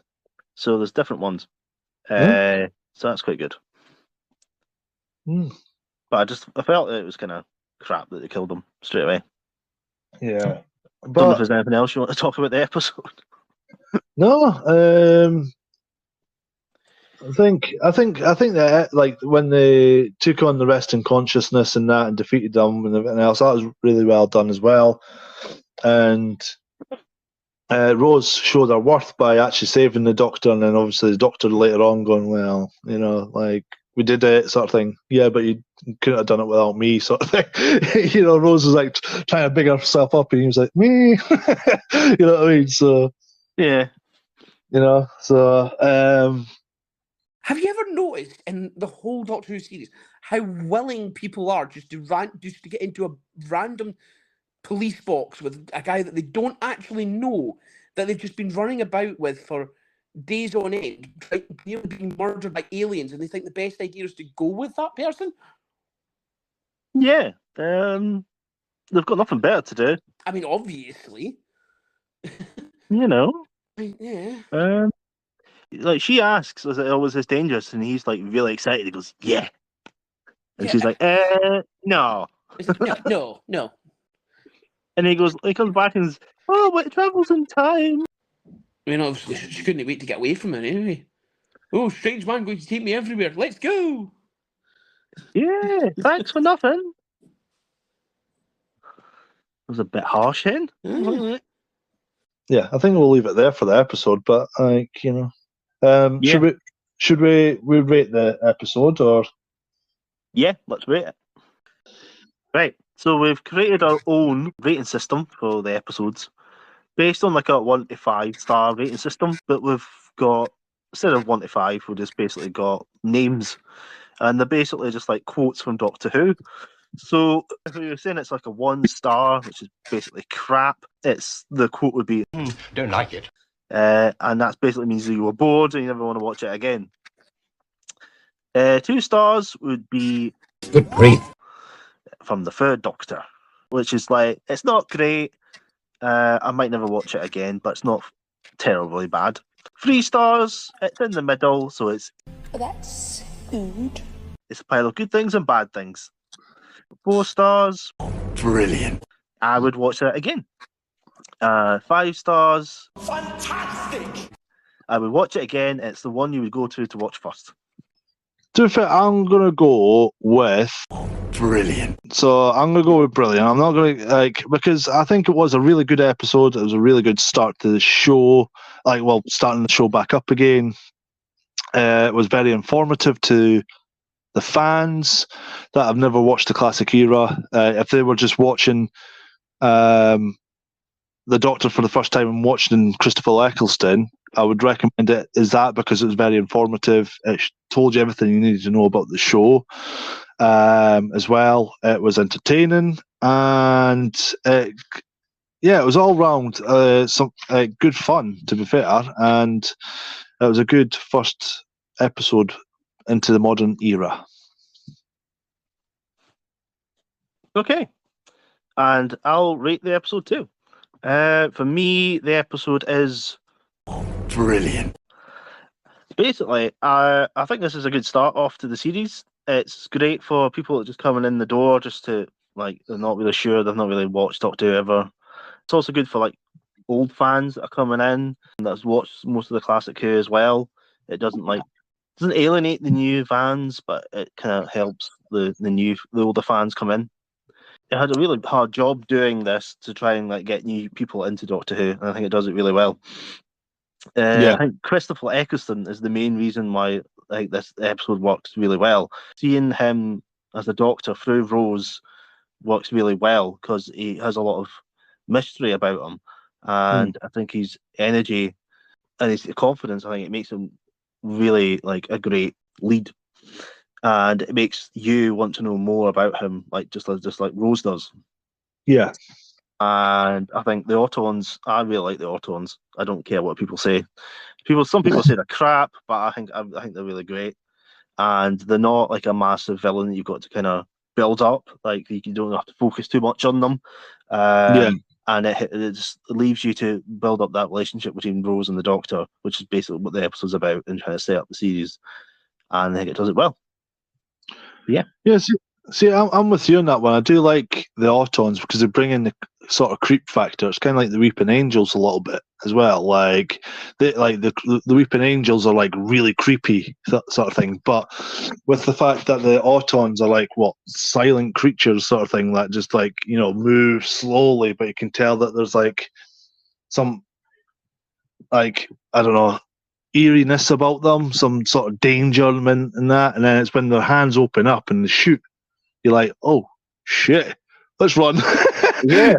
So there's different ones. So that's quite good. But I felt it was kind of crap that they killed him straight away. Yeah. Don't know if there's anything else you want to talk about the episode. No. I think that, like, when they took on the resting consciousness and that and defeated them and everything else, that was really well done as well. And Rose showed her worth by actually saving the Doctor, and then obviously the Doctor later on going, well, you know, like, we did it, sort of thing. Yeah, but you couldn't have done it without me, sort of thing. You know, Rose was like trying to big herself up, and he was like, me. You know what I mean? So yeah, you know. So have you ever noticed in the whole Doctor Who series how willing people are just to get into a random police box with a guy that they don't actually know, that they've just been running about with for days on end, nearly being murdered by aliens, and they think the best idea is to go with that person? Yeah. They've got nothing better to do. I mean, obviously. You know. Yeah. Like, she asks, is it always this dangerous? And he's like really excited. He goes, yeah. And she's like, no. Like, no. And he comes back and says, oh, but it travels in time. I mean, obviously, she couldn't wait to get away from it anyway. Oh, strange man going to take me everywhere. Let's go. Yeah, thanks for nothing. It was a bit harsh, then. Yeah, I think we'll leave it there for the episode. But like, you know, should we rate the episode, or? Yeah, let's rate it. Right, so we've created our own rating system for the episodes, based on like a 1 to 5 star rating system. But we've got, instead of 1 to 5, we've just basically got names, and they're basically just like quotes from Doctor Who. So if you're saying it's like a 1 star, which is basically crap, the quote would be, Don't like it. and that basically means that you were bored and you never want to watch it again. 2 stars would be Good grief. from the Third Doctor, which is like, it's not great. I might never watch it again, but it's not terribly bad. 3 stars, it's in the middle, so That's good. it's a pile of good things and bad things. 4 stars, Brilliant. I would watch it again. 5 stars, Fantastic. I would watch it again. It's the one you would go to watch first. To be fair, I'm going to go with... Brilliant. So I'm going to go with brilliant. I'm not going to, because I think it was a really good episode. It was a really good start to the show. Starting the show back up again. It was very informative to the fans that have never watched the classic era. If they were just watching the Doctor for the first time and watching Christopher Eccleston, I would recommend it because it was very informative. It told you everything you needed to know about the show as well. It was entertaining and it was all round some good fun, to be fair, and it was a good first episode into the modern era. Okay. And I'll rate the episode too. For me, the episode is Brilliant. basically, I think this is a good start off to the series. It's great for people that are just coming in the door, just to, like, they're not really sure, they've not really watched Doctor Who ever. It's also good for, like, old fans that are coming in and that's watched most of the classic Who as well. It doesn't alienate the new fans, but it kind of helps the older fans come in. It had a really hard job doing this to try and, like, get new people into Doctor Who, and I think it does it really well. I think Christopher Eccleston is the main reason why, like, this episode works really well. Seeing him as a Doctor through Rose works really well because he has a lot of mystery about him, and I think his energy and his confidence, I think it makes him really, like, a great lead, and it makes you want to know more about him, like just like Rose does. Yeah. And I think the Autons, I really like the Autons. I don't care what people say. Some people say they're crap, but I think they're really great. And they're not like a massive villain that you've got to kind of build up. Like, you don't have to focus too much on them. And it just leaves you to build up that relationship between Rose and the Doctor, which is basically what the episode's about, and trying to set up the series. And I think it does it well. Yeah. Yeah. See, I'm with you on that one. I do like the Autons because they bring in the sort of creep factor. It's kind of like the Weeping Angels a little bit as well. Like, the Weeping Angels are like really creepy sort of thing, but with the fact that the Autons are like silent creatures sort of thing that just, like, move slowly, but you can tell that there's like some, like, I don't know, eeriness about them, some sort of danger in that, and then it's when their hands open up and they shoot. You're like, oh shit, let's run. Yeah.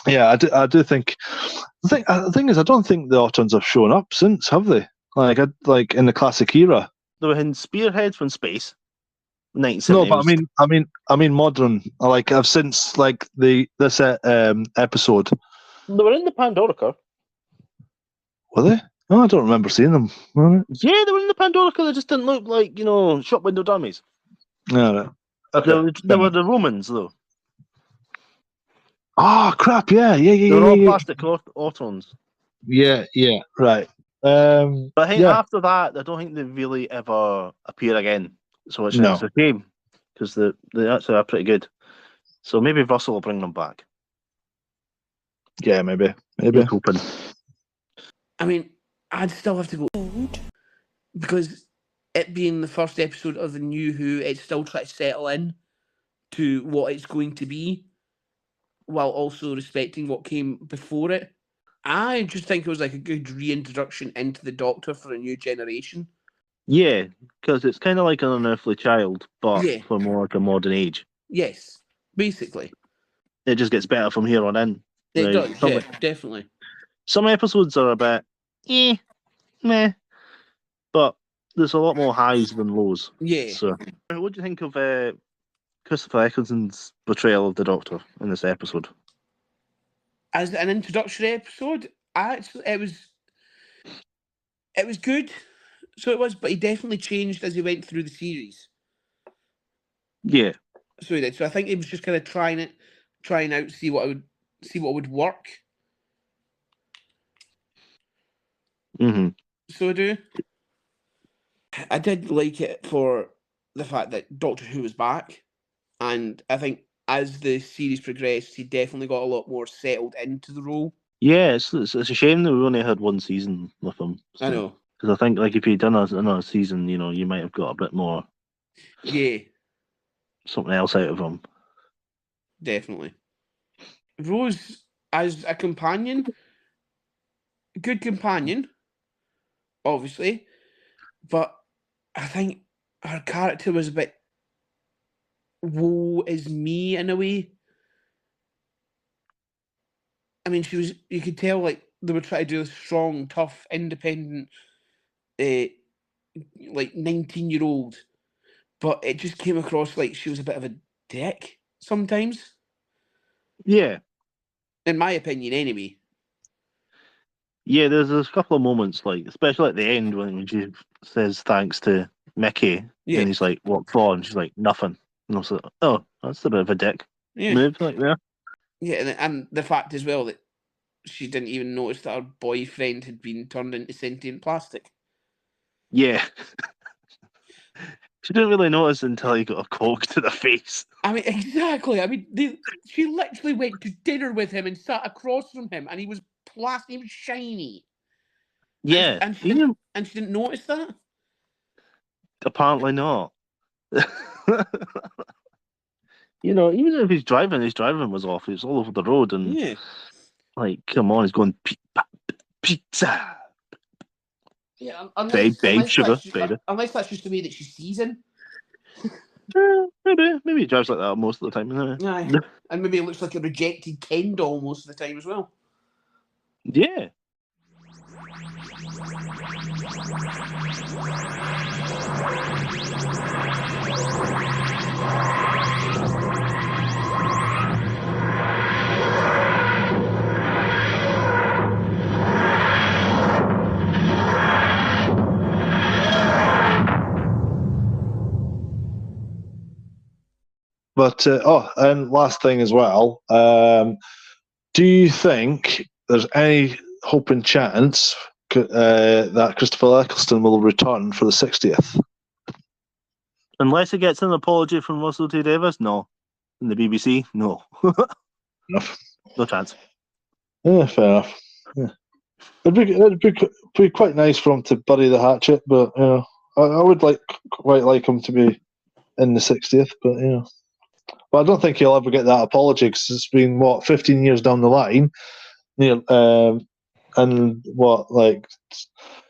I do think. The thing is, I don't think the Autons have shown up since, have they? Like in the classic era. They were in Spearhead from space. 1970s. No, but I mean modern. Like, I've since this episode. They were in the Pandorica. Were they? Oh, I don't remember seeing them. Yeah, they were in the Pandorica. They just didn't look like, shop window dummies. No. Okay. They were the Romans, though. Oh, crap, yeah. They were all plastic Autons. Yeah, right. But I think after that, I don't think they really ever appear again. So it's a shame, because they actually are pretty good. So maybe Russell will bring them back. Yeah, maybe. I'm hoping. I mean, I'd still have to go because it being the first episode of the New Who, it's still trying to settle in to what it's going to be, while also respecting what came before it. I just think it was like a good reintroduction into the Doctor for a new generation. Yeah, because it's kind of like an unearthly child, but for more like a modern age. Yes, basically. It just gets better from here on in. It does, definitely. Some episodes are a bit, meh, but there's a lot more highs than lows. Yeah. So, what do you think of Christopher Eccleston's portrayal of the Doctor in this episode? As an introductory episode, it was good. So it was, but he definitely changed as he went through the series. Yeah. So he did. So I think he was just kind of trying out, see what would work. Mm-hmm. So I did like it for the fact that Doctor Who was back, and I think as the series progressed, he definitely got a lot more settled into the role. Yeah, it's a shame that we only had one season with him. I know. Because I think, like, if he'd done another season, you might have got a bit more. Yeah. Something else out of him. Definitely. Rose as a companion, good companion, obviously, but I think her character was a bit woe is me in a way. I mean, you could tell like they were trying to do a strong, tough, independent, like 19-year-old, but it just came across like she was a bit of a dick sometimes. Yeah. In my opinion, anyway. Yeah, there's a couple of moments, like, especially at the end when she says thanks to Mickey, Yeah. and he's like, "What for?" And she's like, "Nothing." And I was like, "Oh, that's a bit of a dick move, like there." Yeah, and the fact as well that she didn't even notice that her boyfriend had been turned into sentient plastic. Yeah. She didn't really notice until he got a coke to the face. I mean, exactly. I mean, she literally went to dinner with him and sat across from him, and he was plastic, he was shiny. Yeah. And she didn't notice that? Apparently not. Even if his driving was off. He was all over the road, and like, come on, he's going pizza. Yeah, unless that's just the way that she sees him. Maybe he drives like that most of the time. Aye. And maybe it looks like a rejected Ken doll most of the time as well. Yeah. But and last thing as well, do you think there's any hope and chance that Christopher Eccleston will return for the 60th? Unless he gets an apology from Russell T Davies, no. In the BBC, no. Enough. No chance. Yeah, fair enough. Yeah. It'd be quite nice for him to bury the hatchet, but I would quite like him to be in the 60th, but but I don't think he'll ever get that apology because it's been 15 years down the line, and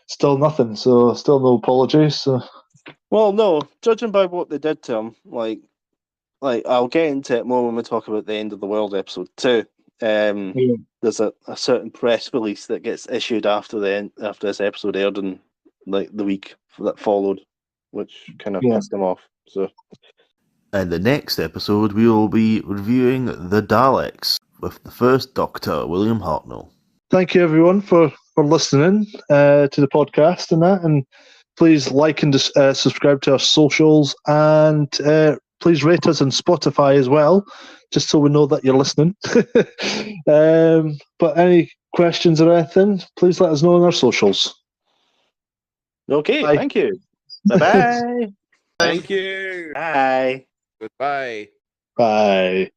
still nothing. So still no apologies. So. Well, no, judging by what they did to him, like I'll get into it more when we talk about the End of the World episode 2. There's a certain press release that gets issued after this episode aired in like the week that followed, which kind of pissed him off. So. In the next episode, we will be reviewing The Daleks with the first Doctor, William Hartnell. Thank you, everyone, for listening to the podcast and that. And please like and subscribe to our socials. And please rate us on Spotify as well, just so we know that you're listening. But any questions or anything, please let us know on our socials. Okay, Bye. Thank you. Bye-bye. Thank you. Bye. Goodbye. Bye.